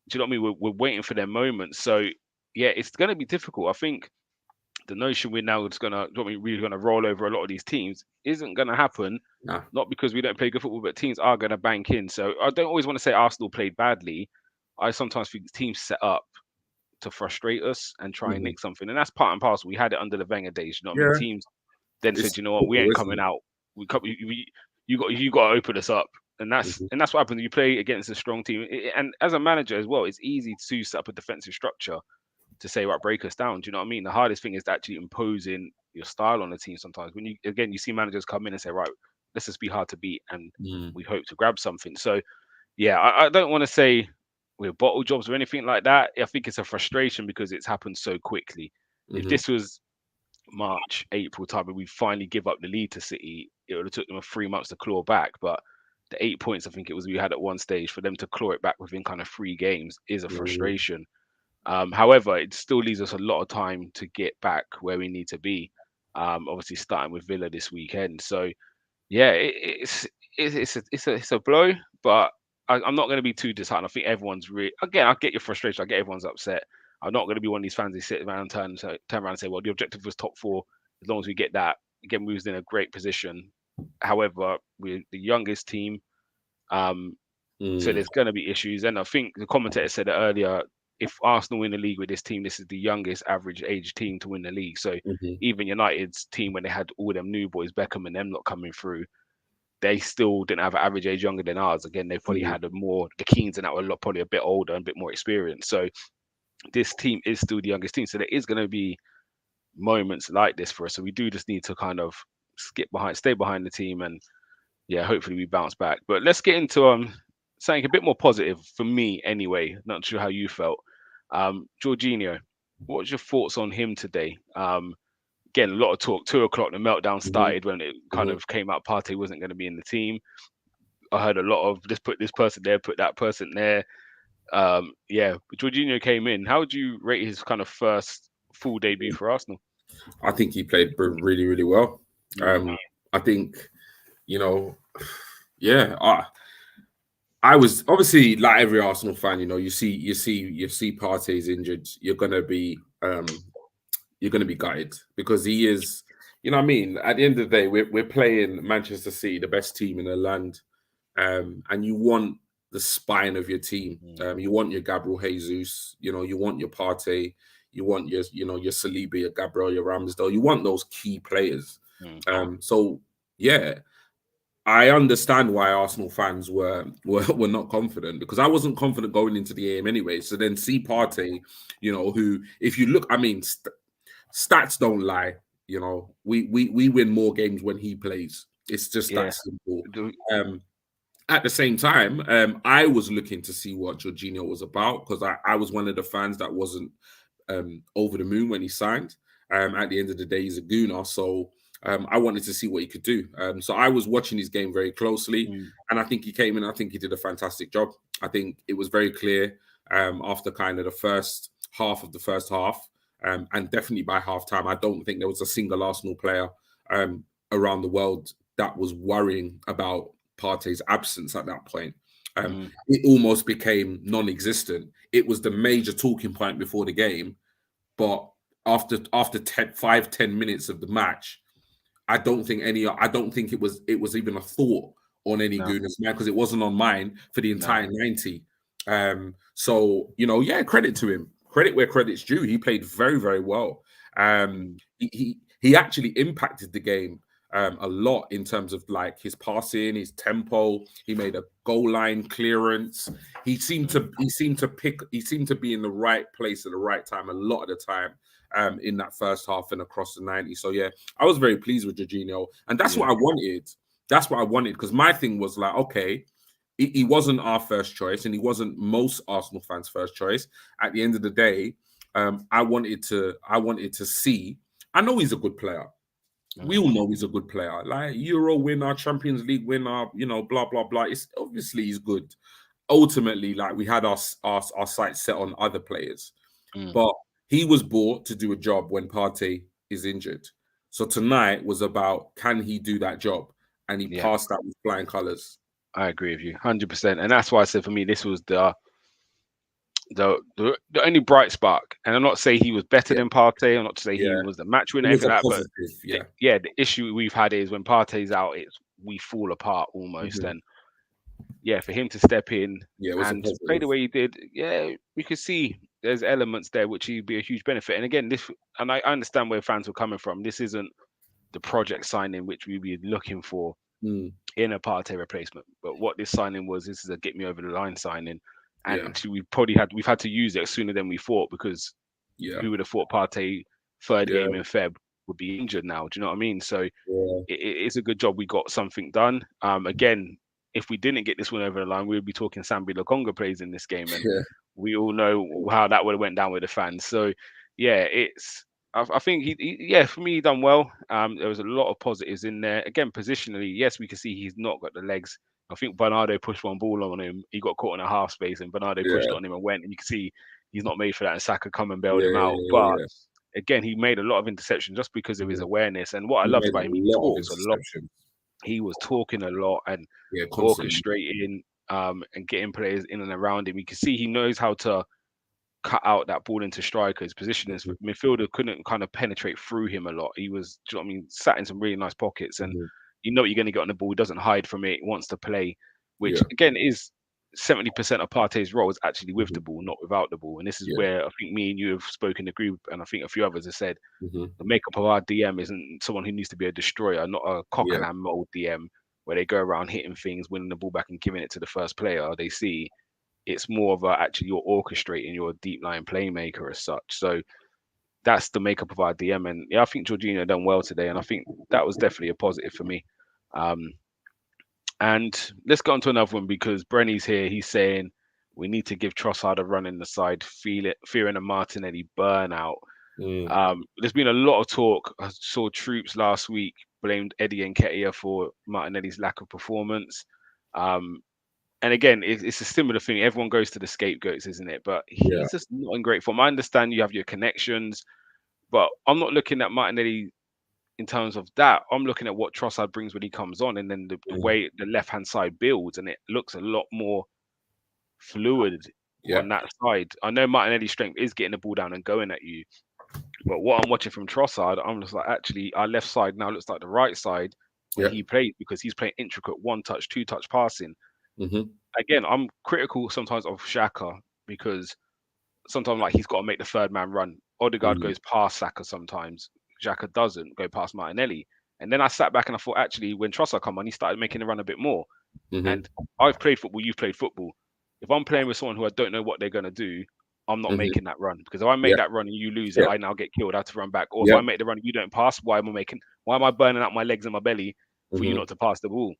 do you know what I mean? We're waiting for their moment. So yeah, it's going to be difficult. I think the notion we're now just gonna, do you know what I mean, really gonna roll over a lot of these teams isn't gonna happen. Nah. Not because we don't play good football, but teams are gonna bank in. So I don't always want to say Arsenal played badly. I sometimes think teams set up to frustrate us and try and Mhm. nick something, and that's part and parcel. We had it under the Wenger days. You know what I mean? Yeah, Teams then it's said, you know what, we football, ain't isn't coming it? out. You got to open us up, and that's Mhm. what happens. You play against a strong team, and as a manager as well, it's easy to set up a defensive structure to say, right, break us down. Do you know what I mean? The hardest thing is actually imposing your style on the team sometimes. When you see managers come in and say, right, let's just be hard to beat and Mm, we hope to grab something. So yeah, I don't want to say we're bottle jobs or anything like that. I think it's a frustration because it's happened so quickly. If mhm. this was March, April time and we finally give up the lead to City, it would have took them 3 months to claw back. But the 8 points I think it was we had at one stage for them to claw it back within kind of 3 games is a Mm, frustration. However, it still leaves us a lot of time to get back where we need to be. Obviously starting with Villa this weekend. So yeah, it's a blow, but I'm not going to be too disheartened. I think everyone's really again. I get your frustration. I get everyone's upset. I'm not going to be one of these fans who sit around and turn around and say, "Well, the objective was top four. As long as we get that, again, we was in a great position." However, we're the youngest team, um, so mm, there's going to be issues. And I think the commentator said it earlier. If Arsenal win the league with this team, this is the youngest average age team to win the league. So mhm, even United's team, when they had all them new boys, Beckham and them not coming through, they still didn't have an average age younger than ours. Again, they probably mm. had a more the Keens and that were probably a bit older and a bit more experienced. So this team is still the youngest team. So there is going to be moments like this for us. So we do just need to kind of stay behind the team, and yeah, hopefully we bounce back. But let's get into something a bit more positive for me anyway. Not sure how you felt. Jorginho, what's your thoughts on him today? Again, a lot of talk. 2 o'clock, the meltdown Mhm, started when it kind mhm. of came out. Partey wasn't going to be in the team. I heard a lot of just put this person there, put that person there. Yeah, Jorginho came in. How would you rate his kind of first full debut for Arsenal? I think he played really, really well. Mm, I think, you know, yeah, I was obviously like every Arsenal fan, you see Partey's injured, you're gonna be gutted because he is, you know what I mean? At the end of the day, we're playing Manchester City, the best team in the land. And you want the spine of your team. mm, You want your Gabriel Jesus, you want your Partey, you want your Saliba, your Gabriel, your Ramsdale. You want those key players. mm, So yeah, I understand why Arsenal fans were not confident because I wasn't confident going into the game anyway. So then see Partey, who if you look, I mean, stats don't lie. We win more games when he plays. It's just yeah. that simple. Do- Um, at the same time, I was looking to see what Jorginho was about because I was one of the fans that wasn't over the moon when he signed. At the end of the day, he's a gooner, so I wanted to see what he could do. So I was watching his game very closely, mm, and I think he came in. I think he did a fantastic job. I think it was very clear after kind of the first half of the first half, and definitely by half time. I don't think there was a single Arsenal player around the world that was worrying about Partey's absence at that point. mm, It almost became non-existent. It was the major talking point before the game, but after 5-10 minutes of the match, I don't think it was even a thought on any no, Gooners man because it wasn't on mine for the no. entire 90. So yeah, credit to him. Credit where credit's due. He played very, very well. Mm, He actually impacted the game a lot in terms of like his passing, his tempo. He made a goal line clearance. mm, He seemed to be in the right place at the right time a lot of the time in that first half and across the 90. So yeah, I was very pleased with Jorginho, and that's yeah. what I wanted. That's what I wanted because my thing was like, okay, he wasn't our first choice, and he wasn't most Arsenal fans' first choice. At the end of the day, I wanted to see. I know he's a good player. We Mm, all know he's a good player. Like Euro winner, Champions League winner, blah blah blah. It's obviously he's good. Ultimately, like we had our sights set on other players, mm, but he was bought to do a job when Partey is injured. So tonight was about can he do that job, and he yeah, passed that with flying colours. I agree with you, 100%. And that's why I said for me, this was the only bright spark. And I'm not saying he was better Yeah, than Partey. I'm not to say he yeah. was the match It winner, was anything a like that. But positive. Yeah. yeah, the issue we've had is when Partey's out, we fall apart almost. Mhm. And yeah, for him to step in Yeah, it was a and play positive. the way he did, yeah, we could see there's elements there which he'd be a huge benefit. And again, I understand where fans were coming from. This isn't the project signing which we'd be looking for Mm, in a Partey replacement. But what this signing was, this is a get me over the line signing. And yeah, actually, we've had to use it sooner than we thought because yeah, who would have thought Partey third yeah, game in Feb would be injured now? Do you know what I mean? So yeah, it's a good job we got something done. Again, if we didn't get this one over the line, we would be talking Sambi Lokonga plays in this game, and yeah. we all know how that would have went down with the fans. So yeah, I think yeah, for me, he done well. There was a lot of positives in there. Again, positionally, yes, we can see he's not got the legs. I think Bernardo pushed one ball on him. He got caught in a half space, and Bernardo pushed Yeah, it on him and went. And you can see he's not made for that. And Saka come and bailed yeah, him out. yeah, But yeah. again, he made a lot of interceptions just because of his Mhm. awareness. And what I He loved made about a him, he lot of talks a lot. interceptions. He was talking a lot and Yeah, constantly. orchestrating and getting players in and around him. You can see he knows how to cut out that ball into strikers. Position as Mhm, midfielder couldn't kind of penetrate through him a lot. He was, do you know what I mean, sat in some really nice pockets, and mhm. you know what you're going to get on the ball. He doesn't hide from it. He wants to play, which Yeah. again is 70% of Partey's role is actually with Mhm, the ball, not without the ball. And this is yeah. where I think me and you have spoken the group, and I think a few others have said Mhm, the makeup of our DM isn't someone who needs to be a destroyer, not a cock yeah. and ham mold DM where they go around hitting things, winning the ball back, and giving it to the first player they see. It's more of a actually you're orchestrating, you're a deep line playmaker as such. So that's the makeup of our DM. And yeah, I think Jorginho done well today, and I think that was definitely a positive for me. Um, and let's go on to another one because Brenny's here. He's saying we need to give Trossard a run in the side, feel it, fearing a Martinelli burnout. Mm, There's been a lot of talk. I saw Troops last week blamed Eddie Nketiah for Martinelli's lack of performance. Um, and again, it's a similar thing. Everyone goes to the scapegoats, isn't it? But yeah. he's just not in great form. I understand you have your connections, but I'm not looking at Martinelli in terms of that. I'm looking at what Trossard brings when he comes on, and then the Mm, way the left hand side builds, and it looks a lot more fluid yeah. on that side. I know Martinelli's strength is getting the ball down and going at you, but what I'm watching from Trossard, I'm just like, actually, our left side now looks like the right side when Yeah. he plays because he's playing intricate one touch, two touch passing. Mhm, Again, I'm critical sometimes of Xhaka because sometimes like he's got to make the third man run. Odegaard mm, goes past Saka sometimes. Xhaka doesn't go past Martinelli. And then I sat back and I thought, actually, when Trossard come on, he started making the run a bit more. mhm, And I've played football, you've played football. If I'm playing with someone who I don't know what they're going to do, I'm not mhm. making that run because if I make Yeah. that run and you lose it, Yeah. I now get killed. I have to run back. Or if Yeah. I make the run and you don't pass, why am I burning out my legs and my belly for you Mhm. not to pass the ball?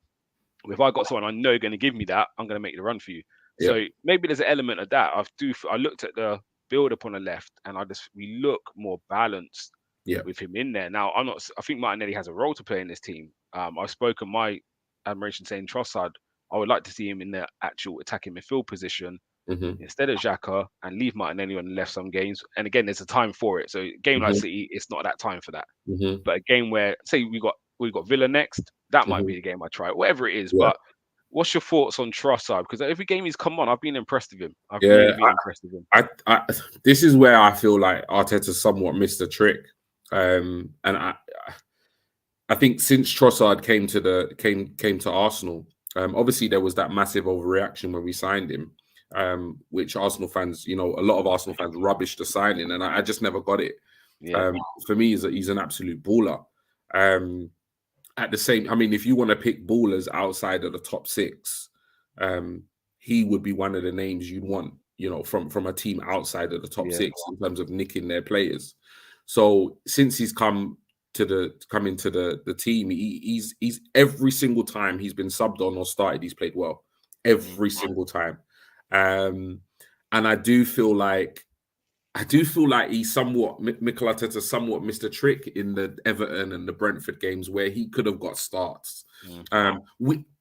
If I got someone I know going to give me that, I'm going to make the run for you. Yeah. So maybe there's an element of that. I looked at the build up on the left, and we look more balanced Yeah. with him in there. Now I'm not. I think Martinelli has a role to play in this team. I've spoken my admiration saying Trossard. I would like to see him in the actual attacking midfield position Mhm, instead of Xhaka and leave Martinelli on the left some games. And again, there's a time for it. So a game like mhm, City, it's not that time for that. mhm, But a game where say we got Villa next, that might mhm. be the game I try. Whatever it is, Yeah. but what's your thoughts on Trossard? Because every game he's come on, I've been impressed with him. I've really Yeah. been impressed with him. This is where I feel like Arteta somewhat missed a trick. And I think since Trossard came to Arsenal, obviously there was that massive overreaction when we signed him, which Arsenal fans, a lot of Arsenal fans rubbished the signing, and I just never got it. Yeah, Um, for me, he's an absolute baller. Um, at the same, I mean, if you want to pick ballers outside of the top six, um, he would be one of the names you'd want, from a team outside of the top yeah, six in terms of nicking their players. So since he's come into the team, he's every single time he's been subbed on or started, he's played well mm, every single time. Um, and I do feel like he's somewhat Mikel Arteta somewhat missed a trick in the Everton and the Brentford games where he could have got starts. mm,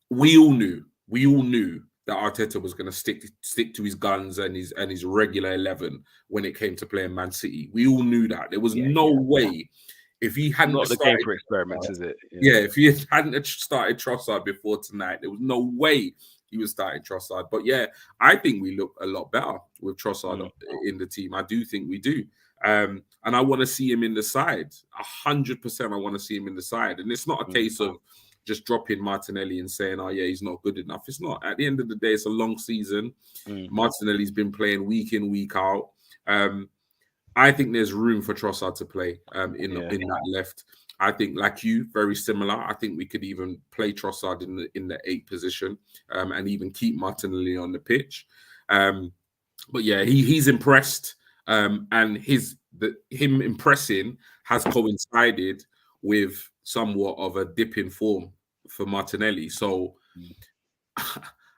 We all knew that Arteta was going to stick to his guns and his regular 11 when it came to playing Man City. We all knew that there was yeah. no way if he It's hadn't not the game started. for experiments, is it? Yeah, Yeah, if he hadn't started Trossard before tonight, there was no way he was starting Trossard. But yeah, I think we look a lot better with Trossard mm, in the team. I do think we do. And I want to see him in the side. 100% I want to see him in the side. And it's not a mm, case of just dropping Martinelli and saying, oh yeah, he's not good enough. It's not. At the end of the day, it's a long season. mm, Martinelli's been playing week in, week out. I think there's room for Trossard to play in yeah, that left. I think, like you, very similar. I think we could even play Trossard in the 8 position and even keep Martinelli on the pitch. But yeah, he's impressed, and him impressing has coincided with somewhat of a dip in form for Martinelli. So, mm,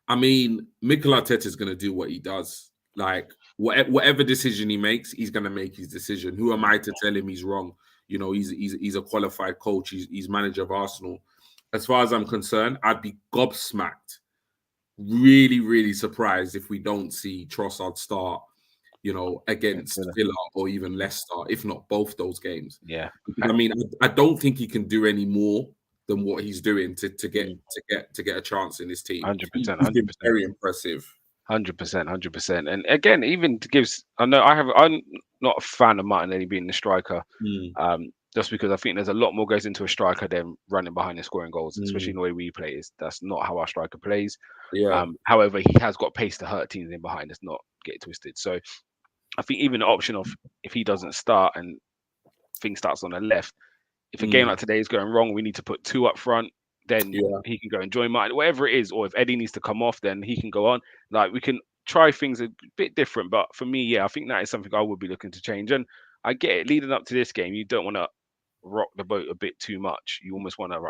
I mean, Mikel Arteta is going to do what he does. Like, whatever decision he makes, he's going to make his decision. Who am I to tell him he's wrong? You know, he's a qualified coach. He's manager of Arsenal. As far as I'm concerned, I'd be gobsmacked, really, really surprised if we don't see Trossard start, you know, against Villa or even Leicester, if not both those games. Yeah. Because, I mean, I don't think he can do any more than what he's doing to get a chance in this team. 100%, He's 100%. been very impressive. 100%. And again, even to give, I'm not a fan of Martinelli being the striker. Just because I think there's a lot more goes into a striker than running behind and scoring goals, especially in the way we play. That's not how our striker plays. Yeah. However, he has got pace to hurt teams in behind. Let's not get it twisted. So I think even the option of if he doesn't start and things starts on the left, if a game like today is going wrong, we need to put 2 up front. Then he can go and join Martin, whatever it is. Or if Eddie needs to come off, then he can go on. Like, we can try things a bit different. But for me, I think that is something I would be looking to change. And I get it. Leading up to this game, you don't want to rock the boat a bit too much. You almost want to,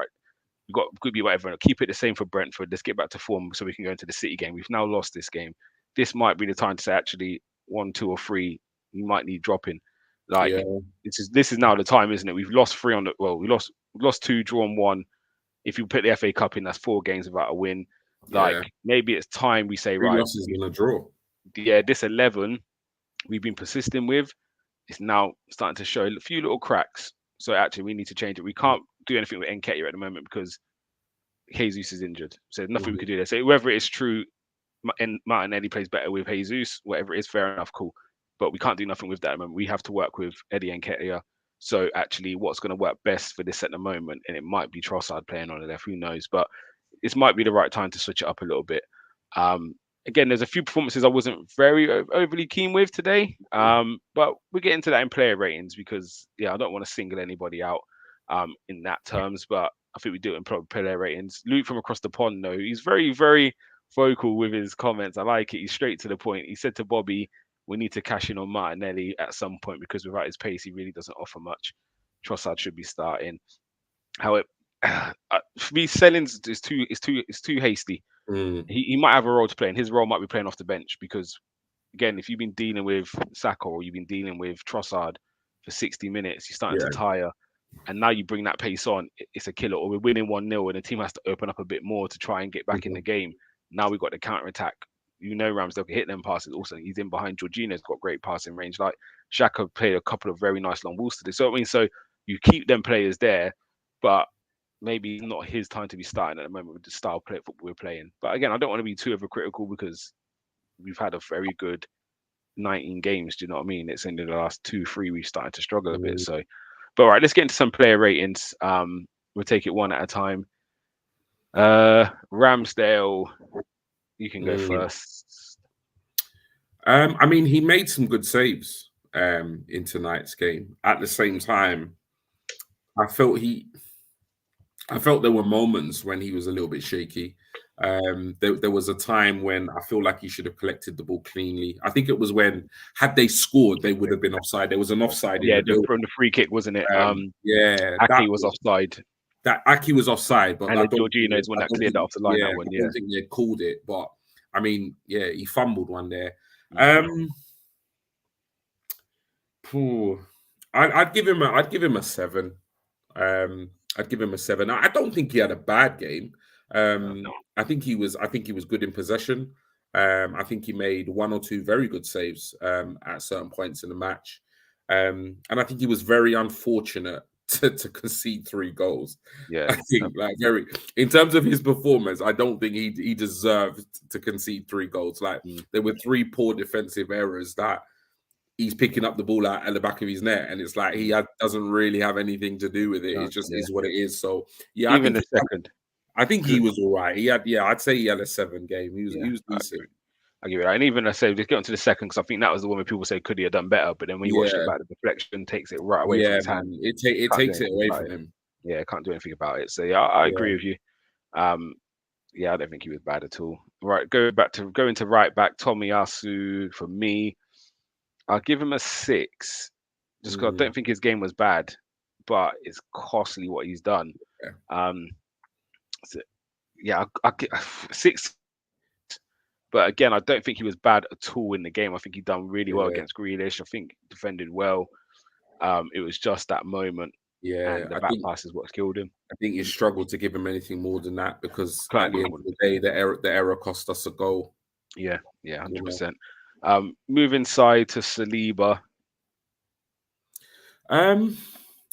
you got could be whatever. Keep it the same for Brentford. Let's get back to form so we can go into the City game. We've now lost this game. This might be the time to say, actually, 1, 2, or 3, you might need dropping. Like, this is now the time, isn't it? We've lost 3 on the we lost 2, drawn 1. If you put the FA Cup in, that's 4 games without a win. Like, maybe it's time we say, 3 losses in a draw. Yeah, this 11 we've been persisting with, it's now starting to show a few little cracks. So actually, we need to change it. We can't do anything with Nketiah at the moment because Jesus is injured. So there's nothing we could do there. So whether it's true, and Martinelli plays better with Jesus, whatever it is, fair enough, cool. But we can't do nothing with that at the moment. We have to work with Eddie Nketiah. So actually, what's going to work best for this at the moment, and it might be Trossard playing on the left, who knows? But this might be the right time to switch it up a little bit. Again, there's a few performances I wasn't very overly keen with today, but we'll get into that in player ratings because, I don't want to single anybody out in that terms, but I think we do it in player ratings. Luke from across the pond, though, he's very, very vocal with his comments. I like it. He's straight to the point. He said to Bobby, we need to cash in on Martinelli at some point because without his pace, he really doesn't offer much. Trossard should be starting. However, for me, selling is too hasty. He might have a role to play, and his role might be playing off the bench because, again, if you've been dealing with Saka or you've been dealing with Trossard for 60 minutes, you're starting to tire, and now you bring that pace on, it's a killer. Or we're winning 1-0, and the team has to open up a bit more to try and get back in the game. Now we've got the counter attack. Ramsdale can hit them passes. Also, he's in behind. Jorginho's got great passing range. Like, Xhaka played a couple of very nice long balls today. So so you keep them players there, but maybe it's not his time to be starting at the moment with the style play football we're playing. But again, I don't want to be too overcritical because we've had a very good 19 games. Do you know what I mean? It's in the last 2, 3 we've started to struggle a bit. So, but all right, let's get into some player ratings. We'll take it one at a time. Ramsdale, you can go first. I mean, he made some good saves in tonight's game. At the same time, I felt there were moments when he was a little bit shaky. There was a time when I feel like he should have collected the ball cleanly. I think it was when, had they scored, they would have been offside. There was an offside. From the free kick, wasn't it? Aki was offside. That Aki was offside, but and Jorginho's one that cleared that off the line. I don't think they called it, but I mean, he fumbled one there. I'd give him a 7. I'd give him a 7. I don't think he had a bad game. I think he was good in possession. I think he made 1 or 2 very good saves at certain points in the match. And I think he was very unfortunate to concede 3 goals. Yeah, I think in terms of his performance, I don't think he deserved to concede 3 goals. There were 3 poor defensive errors that he's picking up the ball out at the back of his net, and it's like he doesn't really have anything to do with it. It just is what it is. So even the second, I think he was all right. I'd say he had a 7 game. He was decent. I give it that. And even I say, let's get on to the second because I think that was the one where people say could he have done better, but then when you watch it back, the deflection takes it right away from his hand. It takes it away from him. Yeah, can't do anything about it. So I agree with you. I don't think he was bad at all. Right, going to right back, Tomiyasu for me. I'll give him a 6, just because I don't think his game was bad, but it's costly what he's done. I'll get 6. But again, I don't think he was bad at all in the game. I think he done really well Yeah, against Grealish. I think defended well. It was just that moment, yeah. and the back pass is what killed him. I think you struggled to give him anything more than that because at Can't the give end him of one. the day, the error cost us a goal. Yeah, yeah, You know. 100%. Moving side to Saliba. Um,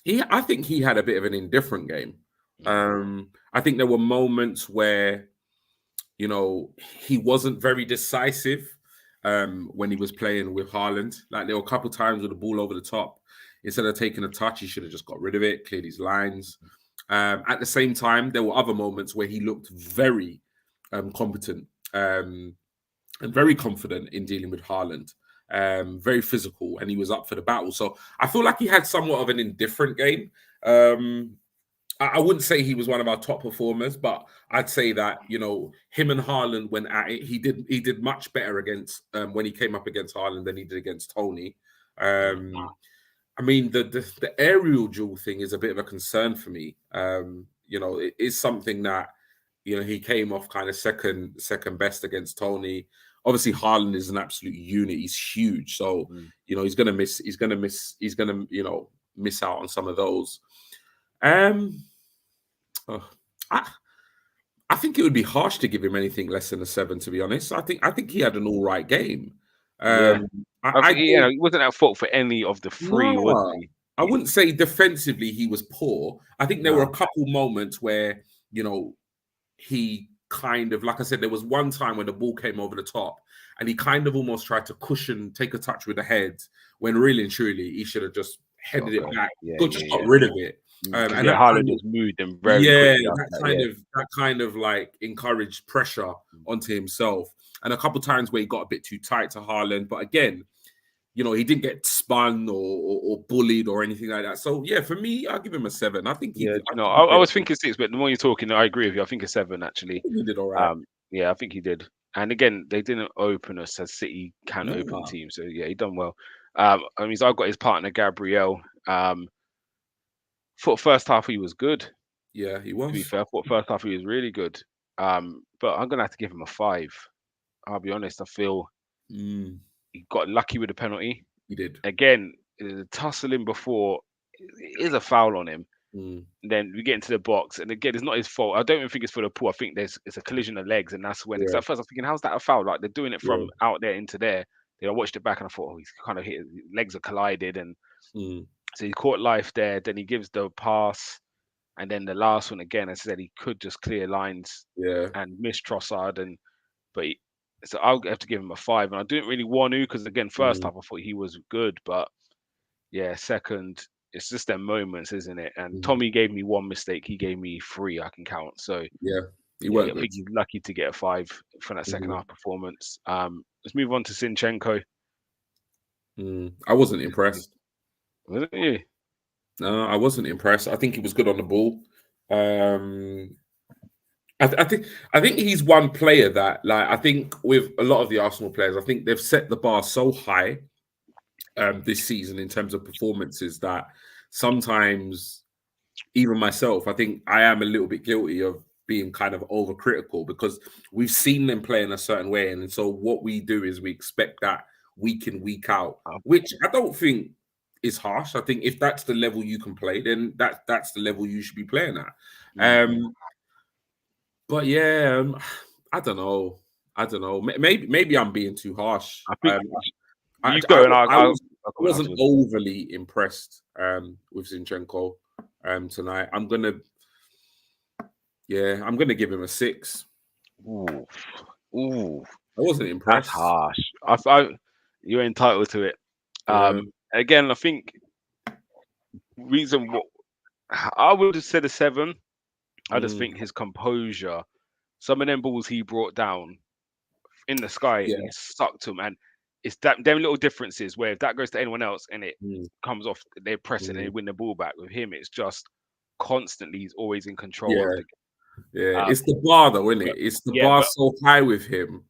I think he had a bit of an indifferent game. Mm, I think there were moments where he wasn't very decisive when he was playing with Haaland. Like there were a couple times with the ball over the top. Instead of taking a touch, he should have just got rid of it, cleared his lines. At the same time, there were other moments where he looked very competent and very confident in dealing with Haaland. Very physical, and he was up for the battle. So I feel like he had somewhat of an indifferent game. Um, I wouldn't say he was one of our top performers, but I'd say that him and Haaland went at it. He did much better against when he came up against Haaland than he did against Tony. mm. I mean the aerial duel thing is a bit of a concern for me. It is something that he came off kind of second best against Tony. Obviously, Haaland is an absolute unit. He's huge, so Mm. he's gonna miss. He's gonna miss out on some of those. Um, oh, I, I think it would be harsh to give him anything less than a 7. To be honest, I think he had an all right game. Yeah, Um, I, I I think don't. he wasn't at fault for any of the three, was No, he? I wouldn't say defensively he was poor. I think there were a No. couple moments where he kind of, like I said, there was one time when the ball came over the top and he kind of almost tried to take a touch with the head when really and truly he should have just headed it Okay. back, Yeah, just yeah, got yeah. rid of it. Because And that Haaland kind of, just moved him very yeah, quickly after that that. kind Yeah. of that kind of like encouraged pressure onto himself. And a couple times where he got a bit too tight to Haaland, but again, he didn't get spun or bullied or anything like that. So yeah, for me, I'll give him a 7. I think he Yeah, did. you know, I was thinking 6, but the more you're talking, I agree with you. I think a 7 actually. He did all right. Um, yeah, I think he did. And again, they didn't open us as City can open No. teams. So yeah, he done well. I mean, so I've got his partner Gabriel. Thought first half he was good. To Yeah, he be was. fair, thought first half he was really good. But I'm gonna have to give him a 5. I'll be honest. I feel Mm, he got lucky with the penalty. he did. Again, tussling before it is a foul on him. Mm, And then we get into the box, and again, it's not his fault. I don't even think it's for the pull. I think it's a collision of legs, and that's when. Because yeah, at first I was thinking, how's that a foul? Like they're doing it yeah. from out there into there. Then I watched it back, and I thought, oh, he's kind of hit. His legs are collided, and Mm, so he caught life there. Then he gives the pass, and then the last one again. I said he could just clear lines yeah. and miss Trossard, and but so I'll have to give him a 5. And I didn't really want to because again, first Mm, half I thought he was good, but yeah, second, it's just them moments, isn't it? And mhm. Tommy gave me one mistake. He gave me 3. I can count. So Yeah, he yeah, weren't I good. think he's lucky to get a 5 for that second Mhm. half performance. Let's move on to Sinchenko. I wasn't impressed. Wasn't he? No, I wasn't impressed. I think he was good on the ball. Um, I think he's one player that, like, I think with a lot of the Arsenal players, I think they've set the bar so high this season in terms of performances that sometimes even myself, I think I am a little bit guilty of being kind of overcritical because we've seen them play in a certain way. And so what we do is we expect that week in, week out, Oh, which I don't think is harsh. I think if that's the level you can play, then that's the level you should be playing at. mm. But yeah, I don't know. I don't know. Maybe I'm being too harsh. I think I, you I, go and I was I'll comment wasn't afterwards. overly impressed with Zinchenko tonight. I'm gonna give him a 6. Ooh, ooh, I wasn't that's impressed. harsh. You're entitled to it. Yeah. Again, I think reason what I would have said a 7. I just Mm, think his composure, some of them balls he brought down in the sky, yeah. he sucked him, and it's that them little differences where if that goes to anyone else and it Mm, comes off, they press it and they mm, win the ball back. With him, it's just constantly he's always in control of yeah. the. Yeah. Um, It's the bar though, isn't but it? It's the yeah, bar but so high with him.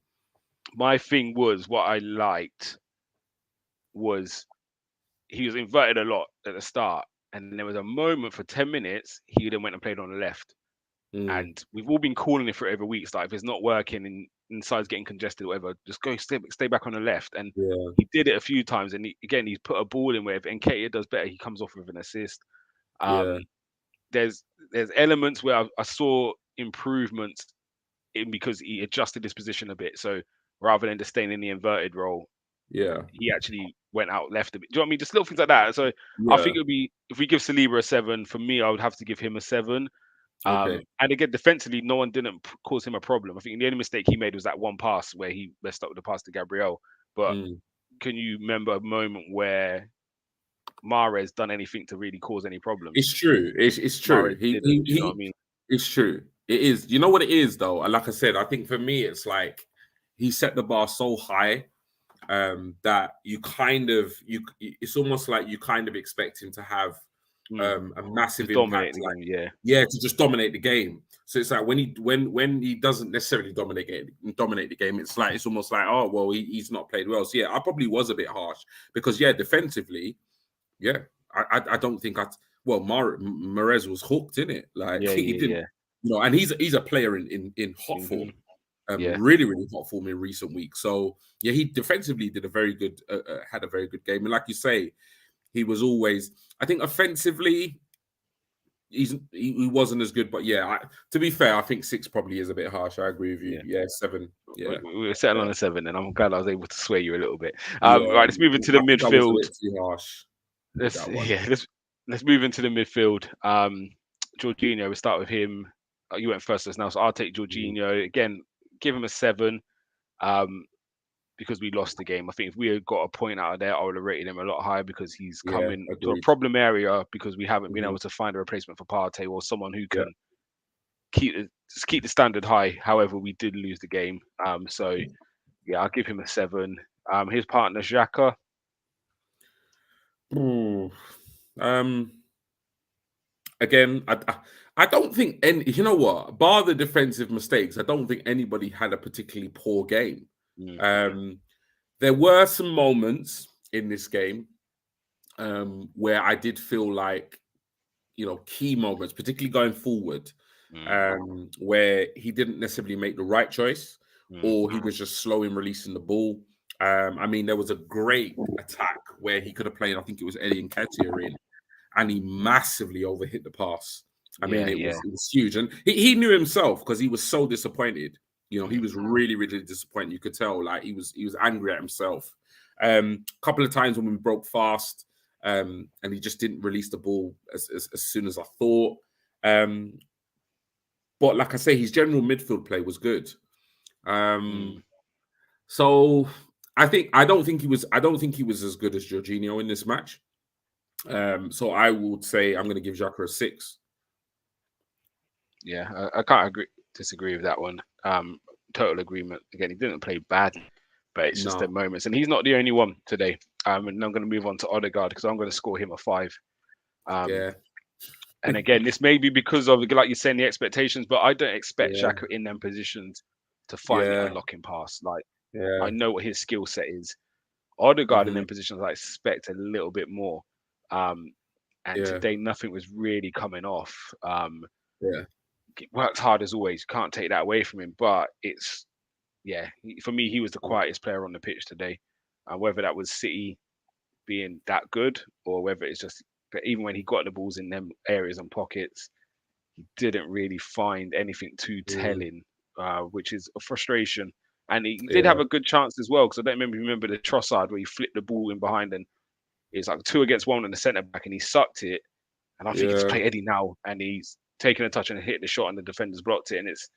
my thing was what I liked was he was inverted a lot at the start, and then there was a moment for 10 minutes he then went and played on the left. Mm, and we've all been calling it for over weeks. Like if it's not working and inside's getting congested or whatever, just go stay back on the left. And yeah, he did it a few times, and he's put a ball in where if Nketiah does better, he comes off with an assist. yeah, Um, there's elements where I saw improvements in because he adjusted his position a bit. So rather than just staying in the inverted role, yeah, he actually went out left a bit. Do you know what I mean? Just little things like that. So I yeah. think it would be if we give Saliba a 7, for me, I would have to give him a 7. Okay. And again, defensively, no one didn't cause him a problem. I think the only mistake he made was that one pass where he messed up with the pass to Gabriel. But Mm. can you remember a moment where Mahrez done anything to really cause any It's problems? true. It's true. Mahrez didn't. Do you know what I He mean? it's true. It is. You know what it is though? And like I said, I think for me it's like he set the bar so high that you kind of it's almost like you kind of expect him to have Mm. a massive Just dominate impact, the like game. Yeah. yeah, to just dominate the game. So it's like when he doesn't necessarily dominate the game, it's like it's almost like, oh well, he's not played well. So yeah, I probably was a bit harsh because yeah, defensively, yeah, I don't think well, Mahrez was hooked in it. Like Yeah. he didn't, Yeah. and he's a player in hot Yeah. form, Yeah. really hot form in recent weeks. So yeah, he defensively did had a very good game, and like you say, he was always. I think offensively, he wasn't as good, but yeah, to be fair, I think 6 probably is a bit harsh. I agree with you. Yeah. Yeah, 7. Yeah, We were settling on a 7, and I'm glad I was able to sway you a little bit. yeah. Right, let's move into the I think I was a midfield. bit too harsh with Let's that one. yeah, let's move into the midfield. Jorginho, we start with him. You went first just now, so I'll take Mm, Jorginho again. Give him a 7. Um, because we lost the game. I think if we had got a point out of there, I would have rated him a lot higher because he's yeah, coming to a agreed. problem area because we haven't been Hmm. able to find a replacement for Partey or someone who Yeah. can keep the standard high. However, we did lose the game. So yeah, I'll give him a 7. His partner Xhaka. Ooh. Um. Again, I don't think any. You know what? Bar the defensive mistakes, I don't think anybody had a particularly poor game. Mm, Um. There were some moments in this game where I did feel like key moments, particularly going forward, mm, where he didn't necessarily make the right choice, mm, or he was just slow in releasing the ball. I mean, there was a great attack where he could have played. I think it was Eddie and Nketiah in, and he massively overhit the pass. I mean, yeah, yeah. it was huge, and he knew himself because he was so disappointed. He Mm, was really disappointed. You could tell, like he was angry at himself. A couple of times when we broke fast, and he just didn't release the ball as soon as I thought. Um, but like I say, his general midfield play was good. mm. Um, so I don't think he was as good as Jorginho in this match. So I would say I'm going to give Xhaka a 6. Yeah, I can't disagree with that one. Total agreement. Again, he didn't play bad, but it's just the No, moments, and he's not the only one today. And I'm going to move on to Odegaard because I'm going to score him a 5. Um, yeah, and again, this may be because of like you're saying the expectations, but I don't expect yeah, Xhaka in them positions to find the yeah, unlocking pass. Like I yeah, know what his skill set is. Odegaard in hmm them positions, I expect a little bit more. Um, and yeah, today nothing was really coming off. yeah, Works hard as always. Can't take that away from him, but it's for me, he was the mm, quietest player on the pitch today. Whether that was City being that good or whether it's just, but even when he got the balls in them areas and pockets, he didn't really find anything too mm, telling, which is a frustration. And he did yeah, have a good chance as well because I don't remember the Trossard where he flipped the ball in behind and it's like 2 against 1 on the centre back and he sucked it. And I think it's yeah, play Eddie now and he's taken a touch and hit the shot and the defenders blocked it. And it's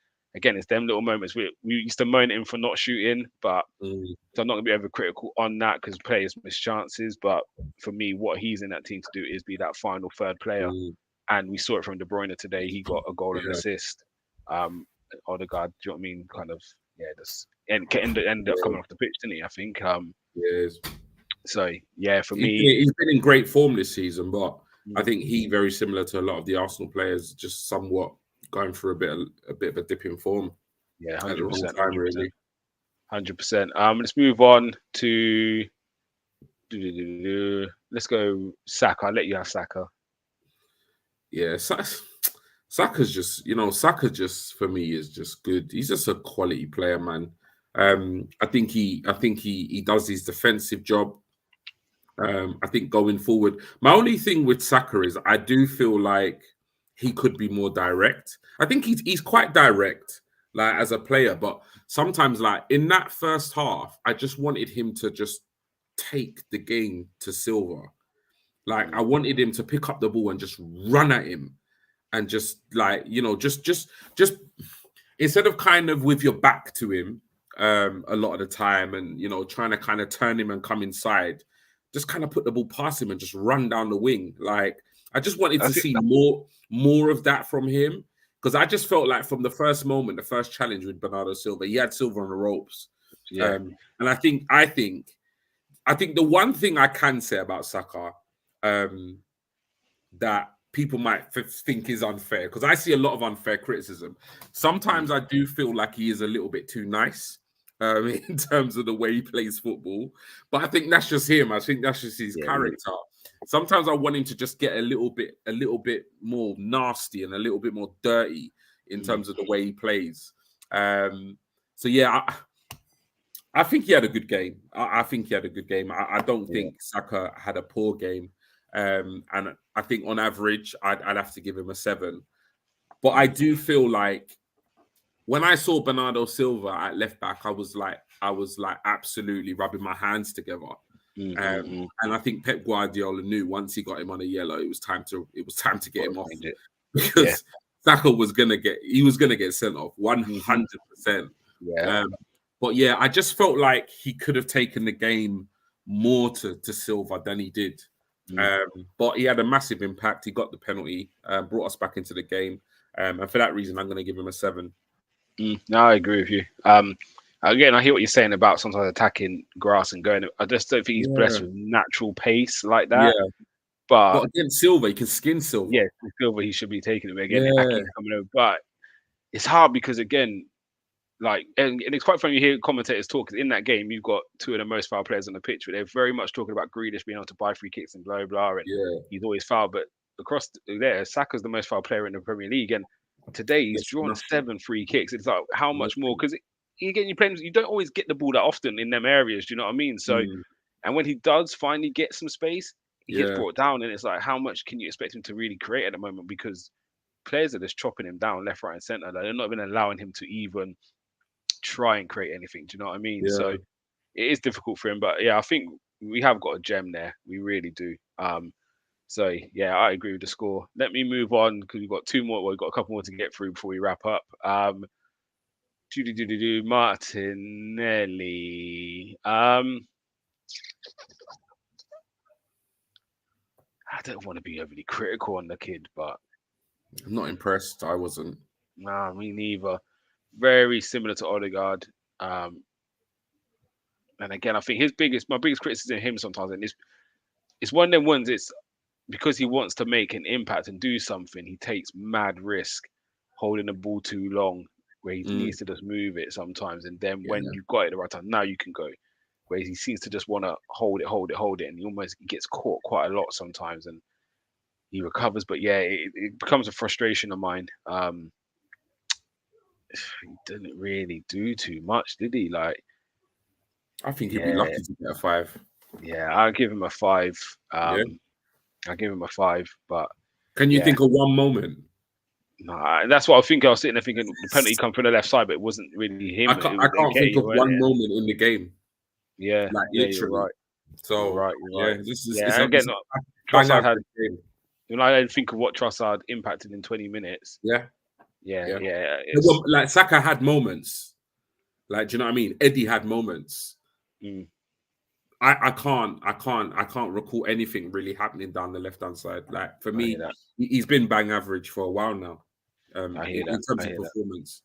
them little moments. We used to moan at him for not shooting, but mm, so I'm not gonna be overcritical on that because players miss chances. But for me, what he's in that team to do is be that final third player. mm, And we saw it from De Bruyne today. He got a goal and yeah, assist. Odegaard, do you know what I mean? Kind of, yeah, just ended up yeah, coming off the pitch, didn't he? I think. yeah. So yeah, for me, He's been in great form this season, but I mm, think he very similar to a lot of the Arsenal players, just somewhat going through a bit of a dip in form yeah, at the hundred wrong percent, time, 100%, really. 100%. Let's move on to let's go Saka. I'll let you have Saka. Yeah, Saka's just, Saka just for me is just good. He's just a quality player, man. I think he does his defensive job. I think going forward, my only thing with Saka is I do feel like he could be more direct. I think he's quite direct, like as a player, but sometimes, like in that first half, I just wanted him to just take the game to Silva. Like I wanted him to pick up the ball and just run at him, and just like just instead of kind of with your back to him a lot of the time, and trying to kind of turn him and come inside, just kind of put the ball past him and just run down the wing. Like I just wanted to see more of that from him, because I just felt like from the first moment, the first challenge with Bernardo Silva, he had Silva on the ropes. Yeah. And I think the one thing I can say about Saka that people might think is unfair, because I see a lot of unfair criticism. Sometimes I do feel like he is a little bit too nice in terms of the way he plays football, but I think that's just him. I think that's just his character. Sometimes I want him to just get a little bit more nasty and a little bit more dirty in terms of the way he plays. So yeah, I think he had a good game. I think he had a good game. I don't think Saka had a poor game. And I think on average, I'd have to give him a 7. But I do feel like when I saw Bernardo Silva at left back, I was like absolutely rubbing my hands together. And I think Pep Guardiola knew once he got him on a yellow, it was time to get him off, because Saka was gonna get sent off 100%. But yeah, I just felt like he could have taken the game more to Silva than he did. But he had a massive impact. He got the penalty, brought us back into the game. And for that reason, I'm going to give him a 7. No, I agree with you. Again, I hear what you're saying about sometimes attacking grass and going. I just don't think he's blessed with natural pace like that. Yeah. But against Silva, he can skin Silva. Yeah, Silva, he should be taking it again. Ake's coming over. But it's hard because, again, like, and it's quite funny you hear commentators talk, because in that game you've got two of the most foul players on the pitch, but they're very much talking about Grealish being able to buy free kicks and blah blah, and he's always foul. But across there, Saka's the most foul player in the Premier League, and today he's drawn 7 free kicks. It's like, how much more? Because you don't always get the ball that often in them areas. Do you know what I mean? So, and when he does finally get some space, he gets brought down, and it's like, how much can you expect him to really create at the moment? Because players are just chopping him down left, right, and centre. They're not even allowing him to even try and create anything. Do you know what I mean? So it is difficult for him, but yeah, I think we have got a gem there. We really do. So yeah, I agree with the score. Let me move on, because we've got 2 more. Well, we've got a couple more to get through before we wrap up. Martinelli. I don't want to be overly critical on the kid, but I'm not impressed. I wasn't. Nah, me neither. Very similar to Odegaard. And again, I think my biggest criticism of him sometimes, and it's one of them ones, it's because he wants to make an impact and do something, he takes mad risk holding the ball too long, where he needs to just move it sometimes. And then when you've got it at the right time, now you can go. Whereas he seems to just want to hold it. And he gets caught quite a lot sometimes, and he recovers. But yeah, it becomes a frustration of mine. He didn't really do too much, did he? Like, I think he'd be lucky to get a 5. Yeah, I'll give him a 5. I'll give him a 5. But can you think of one moment? Nah, that's what I think. I was sitting there thinking the penalty come from the left side, but it wasn't really him. I can't think of one moment in the game. Yeah, like yeah, literally. You're right. So you're right. this is again. Trossard had. I didn't think of what Trossard impacted in 20 minutes. Yeah. Like Saka had moments. Like, do you know what I mean? Eddie had moments. I can't recall anything really happening down the left hand side. Like, for me, he's been bang average for a while now. In terms of performance.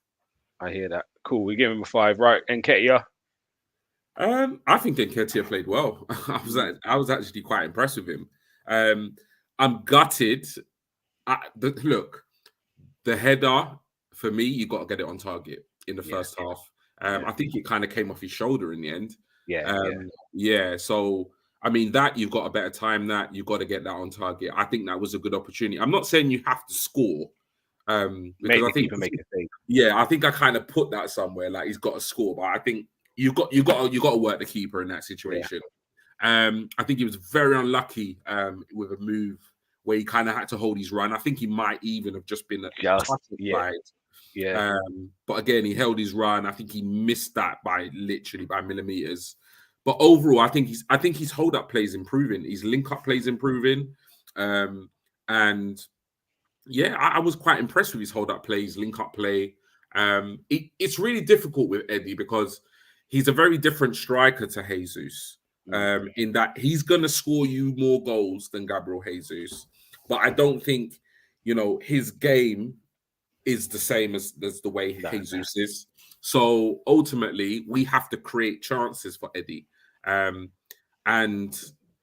I hear that. Cool. We give him a 5, right? Nketiah. I think Nketiah played well. I was actually quite impressed with him. I'm gutted. Look, the header, for me, you got to get it on target in the first half. I think it kind of came off his shoulder in the end. So, I mean, that you've got a better time that. You've got to get that on target. I think that was a good opportunity. I'm not saying you have to score. Because Make I the think, keeper make a save. yeah, I think I kind of put that somewhere, like he's got to score, but I think you got to work the keeper in that Yeah. situation. I think he was very unlucky with a move where he kind of had to hold his run. I think he might even have just been a Just touch yeah. offside. Yeah. But again, he held his run. I think he missed that by millimeters. But overall, I think his hold up play is improving. His link up play is improving. And yeah, I was quite impressed with his hold up plays, link up play. It's really difficult with Eddie because he's a very different striker to Jesus. In that he's gonna score you more goals than Gabriel Jesus, but I don't think his game is the same as the way No. Jesus is. So ultimately, we have to create chances for Eddie. And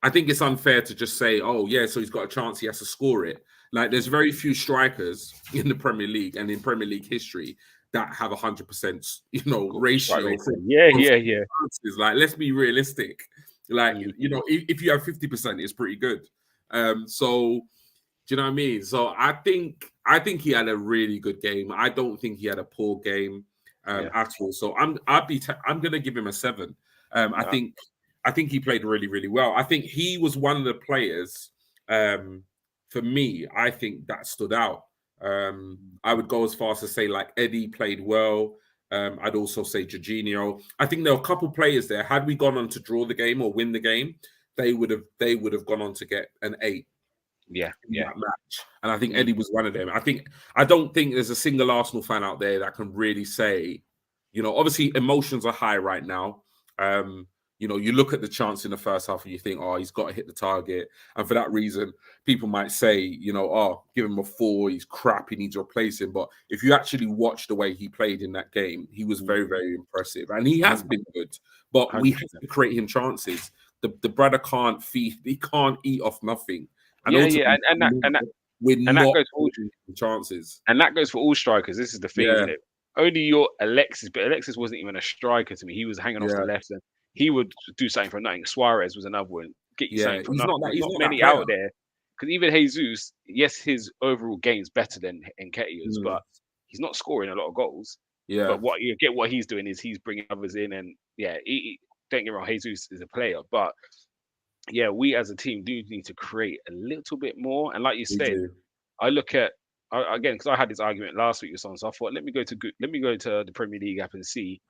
I think it's unfair to just say, oh, yeah, so he's got a chance, he has to score it. Like, there's very few strikers in the Premier League and in Premier League history that have 100%, ratio. Right, yeah, yeah, yeah. Chances. Like, let's be realistic. Like, Mm. if you have 50%, it's pretty good. So do you know what I mean? So I think he had a really good game. I don't think he had a poor game at all. So I'm gonna give him a 7. I think he played really, really well. I think he was one of the players for me, I think that stood out. I would go as far as to say like Eddie played well. I'd also say Jorginho. I think there were a couple players there. Had we gone on to draw the game or win the game, they would have gone on to get an 8. Yeah, in yeah. that match. And I think Eddie was one of them. I don't think there's a single Arsenal fan out there that can really say, obviously emotions are high right now. You look at the chance in the first half and you think, oh, he's got to hit the target. And for that reason, people might say, oh, give him a 4, he's crap, he needs to replace him. But if you actually watch the way he played in that game, he was very, very impressive. And he has been good. But we have to create him chances. The brother can't eat off nothing. And yeah, and that goes for all, chances. and that goes for all strikers. This is the thing, Yeah. isn't it? Only your Alexis, but Alexis wasn't even a striker to me. He was hanging off the left, and he would do something for nothing. Suarez was another one, get you something for nothing. There's not many out there, because even Jesus, yes, his overall game's better than Nketiah's, but he's not scoring a lot of goals. Yeah. But what he's doing is he's bringing others in, and don't get me wrong, Jesus is a player, but yeah, we as a team do need to create a little bit more. And like you said, I look at again because I had this argument last week with someone, so I thought let me go to the Premier League app and see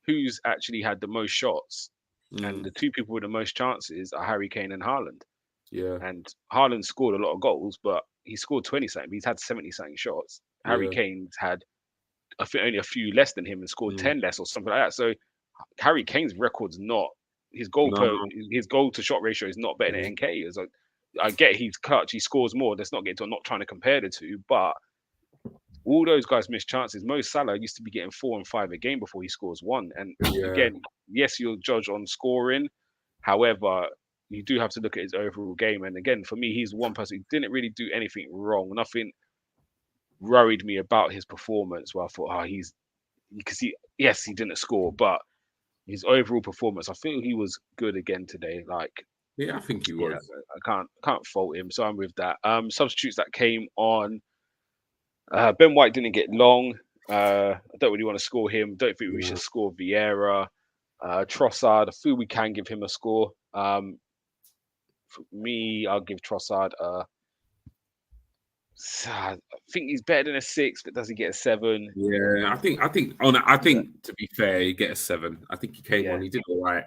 who's actually had the most shots. And the two people with the most chances are Harry Kane and Haaland. Yeah. And Haaland scored a lot of goals, but he scored 20 something. He's had 70 something shots. Harry Kane's had only a few less than him and scored 10 less or something like that. So Harry Kane's record's not. His goal to shot ratio is not better than NK. I get he's clutch, he scores more. Let's not get to. I'm not trying to compare the two, but all those guys miss chances. Mo Salah used to be getting 4 and 5 a game before he scores 1. And again, yes, you'll judge on scoring. However, you do have to look at his overall game. And again, for me, he's one person who didn't really do anything wrong. Nothing worried me about his performance. Where I thought, he didn't score, but his overall performance, I feel he was good again today. Like, I think he was. I can't fault him. So I'm with that. Substitutes that came on. Ben White didn't get long. I don't really want to score him. Don't think we should score Vieira. Trossard, I feel we can give him a score. For me, I'll give Trossard I think he's better than a 6, but does he get a 7? Yeah, I think to be fair, he get a 7. I think he came on, he did all right.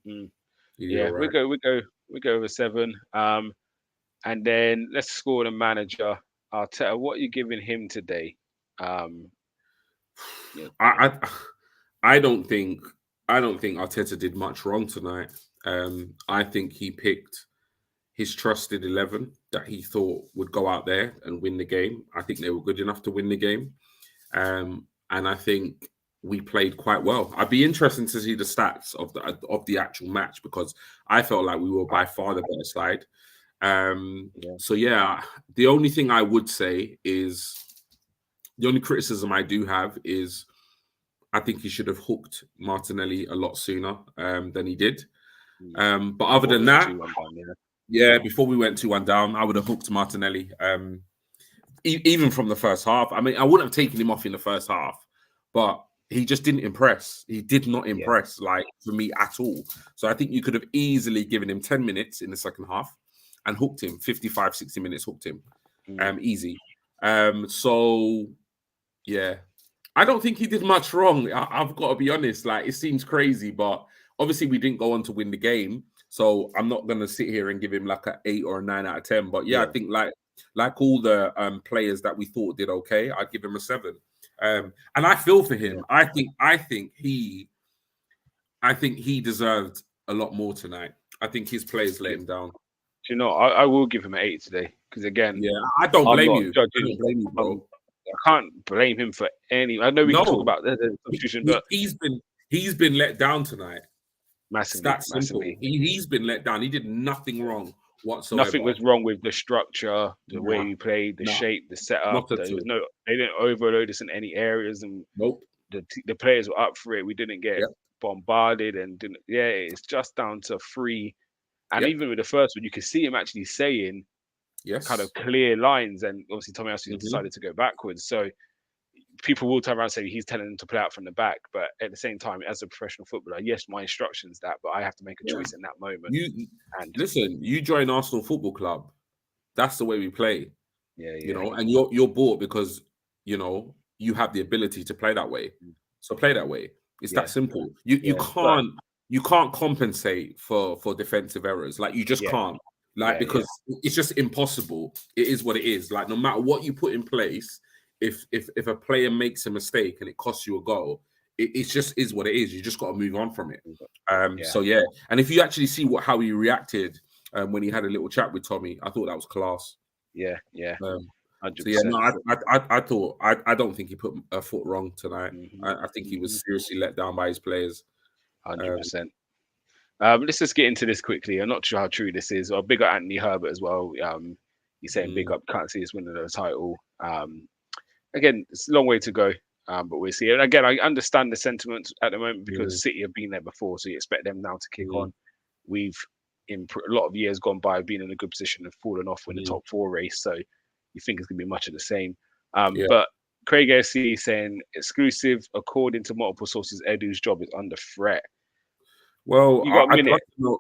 We go with a 7. And then let's score the manager. Arteta, what are you giving him today? I don't think Arteta did much wrong tonight. I think he picked his trusted 11 that he thought would go out there and win the game. I think they were good enough to win the game. And I think we played quite well. I'd be interested to see the stats of the actual match because I felt like we were by far the better side. So the only thing I would say is the only criticism I do have is I think he should have hooked Martinelli a lot sooner than he did. But other than that, before we went 2-1 down, I would have hooked Martinelli. even from the first half. I mean, I wouldn't have taken him off in the first half, but he just didn't impress. He did not impress, like, for me at all. So I think you could have easily given him 10 minutes in the second half and hooked him, 55, 60 minutes, hooked him. Easy. So, yeah. I don't think he did much wrong. I've got to be honest. Like, it seems crazy, but obviously we didn't go on to win the game. So I'm not going to sit here and give him like an 8 or a 9 out of 10. But yeah, I think like all the players that we thought did okay, I'd give him a 7. And I feel for him. I think he deserved a lot more tonight. I think his players let him down. Do you know, I will give him an 8 today because again, I don't blame you. I don't blame you, bro. I can't blame him for any. I know we can talk about the substitution, but he's been let down tonight. Massively. He's been let down. He did nothing wrong whatsoever. Nothing was wrong with the structure, the way we played, the shape, the setup. They didn't overload us in any areas, and the players were up for it. We didn't get bombarded, and didn't. Yeah, it's just down to free. And even with the first one, you could see him actually saying kind of clear lines, and obviously Tommy Asu decided to go backwards. So people will turn around and say he's telling them to play out from the back, but at the same time, as a professional footballer, yes, my instruction's that, but I have to make a choice in that moment. Listen, you join Arsenal Football Club, that's the way we play. You know, and you're bought because you have the ability to play that way. So play that way. It's that simple. You can't compensate for defensive errors. Like, you just can't. Like, because it's just impossible. It is what it is. Like, no matter what you put in place, if a player makes a mistake and it costs you a goal, it just is what it is. You just got to move on from it. So yeah, and if you actually see how he reacted when he had a little chat with Tommy, I thought that was class. Yeah. 100%. So yeah, no, I don't think he put a foot wrong tonight. I think he was seriously let down by his players. 100%. Let's just get into this quickly. I'm not sure how true this is. Big up Anthony Herbert as well. He's saying big up, can't see us winning the title. Again, it's a long way to go, but we'll see. And again, I understand the sentiment at the moment because City have been there before, so you expect them now to kick on. We've, in a lot of years gone by, been in a good position and fallen off in the top 4 race, so you think it's going to be much of the same. But Craig SC saying, exclusive, according to multiple sources, Edu's job is under threat. Well,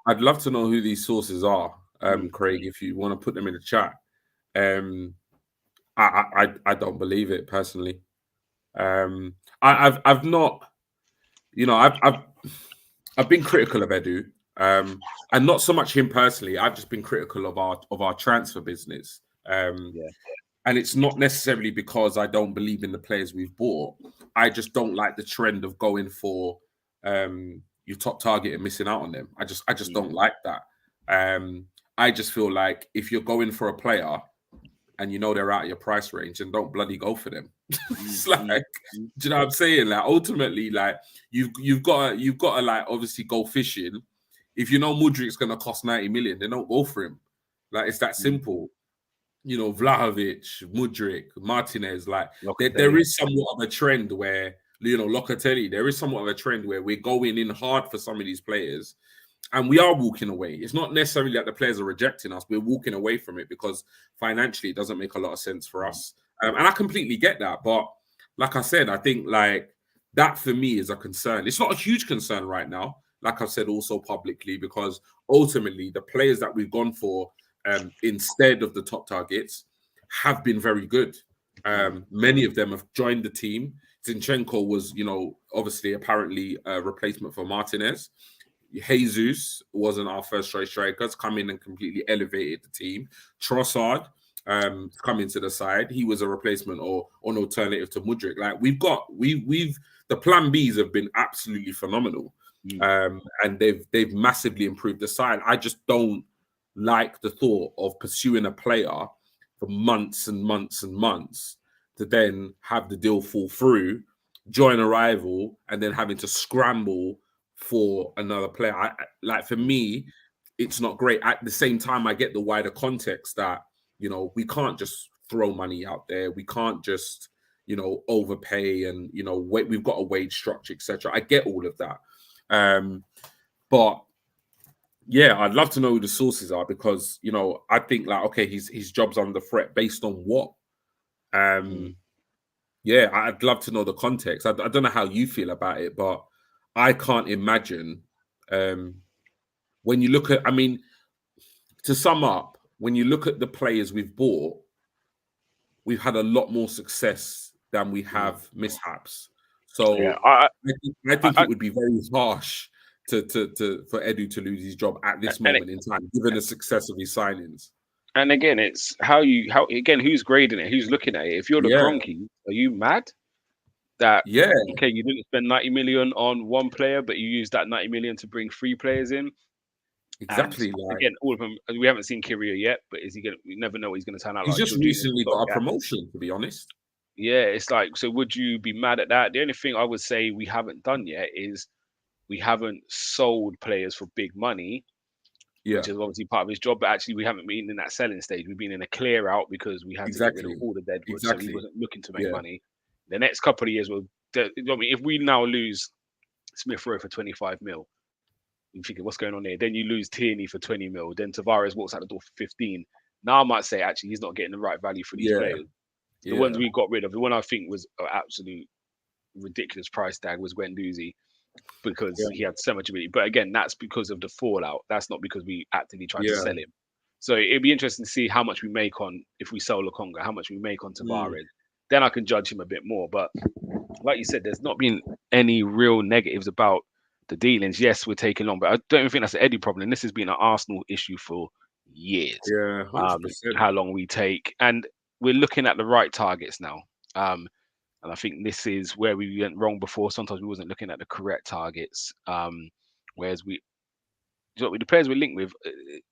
I'd love to know who these sources are, Craig, if you want to put them in the chat. I don't believe it personally. I've not, I've been critical of Edu, and not so much him personally. I've just been critical of our transfer business. And it's not necessarily because I don't believe in the players we've bought. I just don't like the trend of going for your top target and missing out on them. I just don't like that. I just feel like if you're going for a player and they're out of your price range, and don't bloody go for them. It's like, do you know what I'm saying? Like, ultimately, like, you've got to like obviously go fishing. If Mudrik's gonna cost 90 million, then don't go for him. Like, it's that simple. Vlahovic, Mudryk, Martinez, like there is somewhat of a trend where, Locatelli, there is somewhat of a trend where we're going in hard for some of these players and we are walking away. It's not necessarily that the players are rejecting us. We're walking away from it because financially it doesn't make a lot of sense for us. And I completely get that. But like I said, I think like that for me is a concern. It's not a huge concern right now, like I've said also publicly, because ultimately the players that we've gone for instead of the top targets have been very good. Many of them have joined the team. Zinchenko was, obviously apparently a replacement for Martinez. Jesus wasn't our first choice strikers, come in and completely elevated the team. Trossard coming to the side, he was a replacement or an alternative to Mudryk. Like we've the plan Bs have been absolutely phenomenal, and they've massively improved the side. I just don't like the thought of pursuing a player for months and months and months to then have the deal fall through, join a rival, and then having to scramble for another player. For me, it's not great. At the same time, I get the wider context that, we can't just throw money out there. We can't just, overpay and, we've got a wage structure, etc. I get all of that. But yeah, I'd love to know who the sources are because, I think like, okay, his job's under threat based on what? Um, yeah, I'd love to know the context. I don't know how you feel about it, but I can't imagine when you look at. I mean, to sum up, when you look at the players we've bought, we've had a lot more success than we have mishaps. Yeah, So I think it would be very harsh to for Edu to lose his job at this and moment in time, given the success of his signings. and again, it's how again who's grading it, who's looking at it. If you're the Yeah, Gronky, are you mad that yeah, okay, you didn't spend 90 million on one player, but you used that 90 million to bring three players in? And exactly. Like again, all of them, we haven't seen Kyria yet, but is he gonna? We never know what he's gonna turn out he's like. just Jorginho's a recently got a stopgap. promotion, to be honest. Yeah, it's like, so would you be mad at that? The only thing I would say we haven't done yet is we haven't sold players for big money, Yeah, which is obviously part of his job. But actually, we haven't been in that selling stage. We've been in a clear out because we had to get rid of exactly, all the dead wood. So he exactly. wasn't looking to make Yeah, money. The next couple of years will. I mean, if we now lose Smith Rowe for 25 mil, you thinking what's going on there? Then you lose Tierney for 20 mil. Then Tavares walks out the door for 15. Now I might say actually he's not getting the right value for these yeah, players. The ones yeah, we got rid of, the one I think was an absolute ridiculous price tag was Guendouzi because he yeah, had so much ability. But again, that's because of the fallout. That's not because we actively tried to yeah. sell him. So it'd be interesting to see how much we make on if we sell Lokonga, how much we make on Mm, Tavares. Then I can judge him a bit more. But like you said, there's not been any real negatives about the dealings. Yes, we're taking long, but I don't even think that's an Eddie problem. This has been an Arsenal issue for years. yeah, 100%. How long we take, and we're looking at the right targets now. And I think this is where we went wrong before. Sometimes we wasn't looking at the correct targets. Whereas the players we're linked with,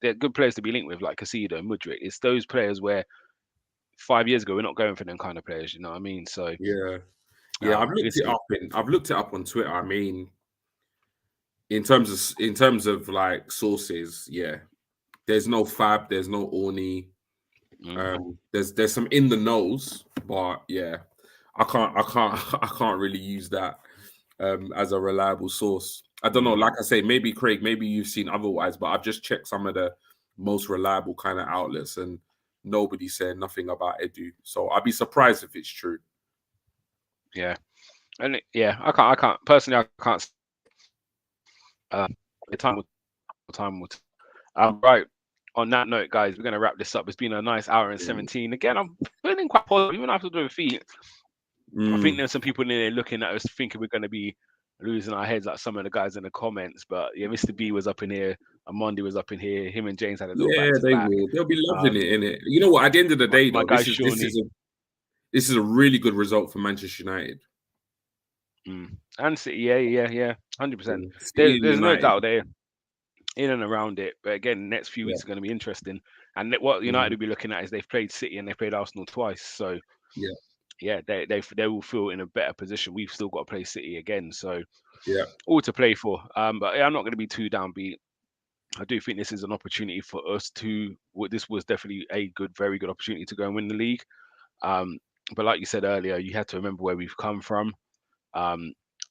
they're good players to be linked with, like Casido and Mudryk. It's those players where 5 years ago we're not going for them kind of players. You know what I mean? So Yeah, yeah. we'll see. I've looked it up on Twitter. I mean, in terms of like sources, yeah. There's no Fab. There's no Orny. There's some in the nose, but yeah, I can't really use that as a reliable source. I don't know. Like I say, maybe Craig, maybe you've seen otherwise, but I've just checked some of the most reliable kind of outlets, and nobody said nothing about Edu. So I'd be surprised if it's true. Yeah, and yeah, I can't personally. I can't. The time will. Right. On that note, guys, we're gonna wrap this up. It's been a nice hour and 17. Again, I'm feeling quite positive, even after the defeat. I think there's some people in there looking at us thinking we're going to be losing our heads like some of the guys in the comments. But yeah, Mr. B was up in here, Amondi was up in here, him and James had a little Yeah, back to they back. will. They'll be loving it, innit? You know what? At the end of the day, My though, guy this Shawnee. is a really good result for Manchester United. And City, yeah, 100%. City and There's no United. doubt they're in and around it. But again, next few weeks are going to be interesting. And what United will be looking at is they've played City and they've played Arsenal twice. So yeah, they will feel in a better position. We've still got to play City again, so yeah, all to play for. But yeah, I'm not going to be too downbeat. I do think this is an opportunity for us to. This was definitely a very good opportunity to go and win the league. But like you said earlier, you had to remember where we've come from. I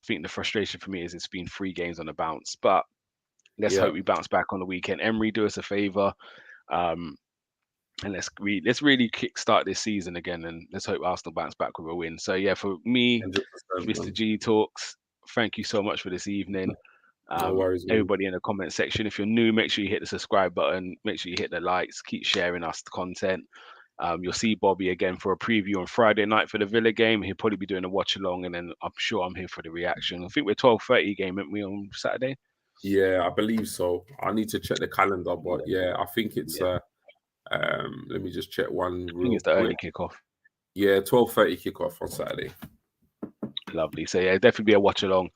think the frustration for me is it's been 3 games on the bounce, but let's hope we bounce back on the weekend. Emery, do us a favor. And let's really kickstart this season again, and let's hope Arsenal bounce back with a win. So yeah, for me, 100%, Mr. G Talks, thank you so much for this evening. No worries, man. Everybody in the comment section, if you're new, make sure you hit the subscribe button. Make sure you hit the likes. Keep sharing us the content. You'll see Bobby again for a preview on Friday night for the Villa game. He'll probably be doing a watch along, and then I'm sure I'm here for the reaction. I think we're 12:30 game, aren't we, on Saturday? Yeah, I believe so. I need to check the calendar, but yeah, I think it's. Let me just check one I real think it's the quick. early kickoff. Yeah, 12:30 kickoff on Saturday. Lovely. So yeah, definitely be a watch along,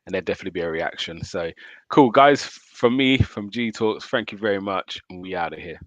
and there'll definitely be a reaction. So cool, guys. From me, from G Talks, thank you very much, and we out of here.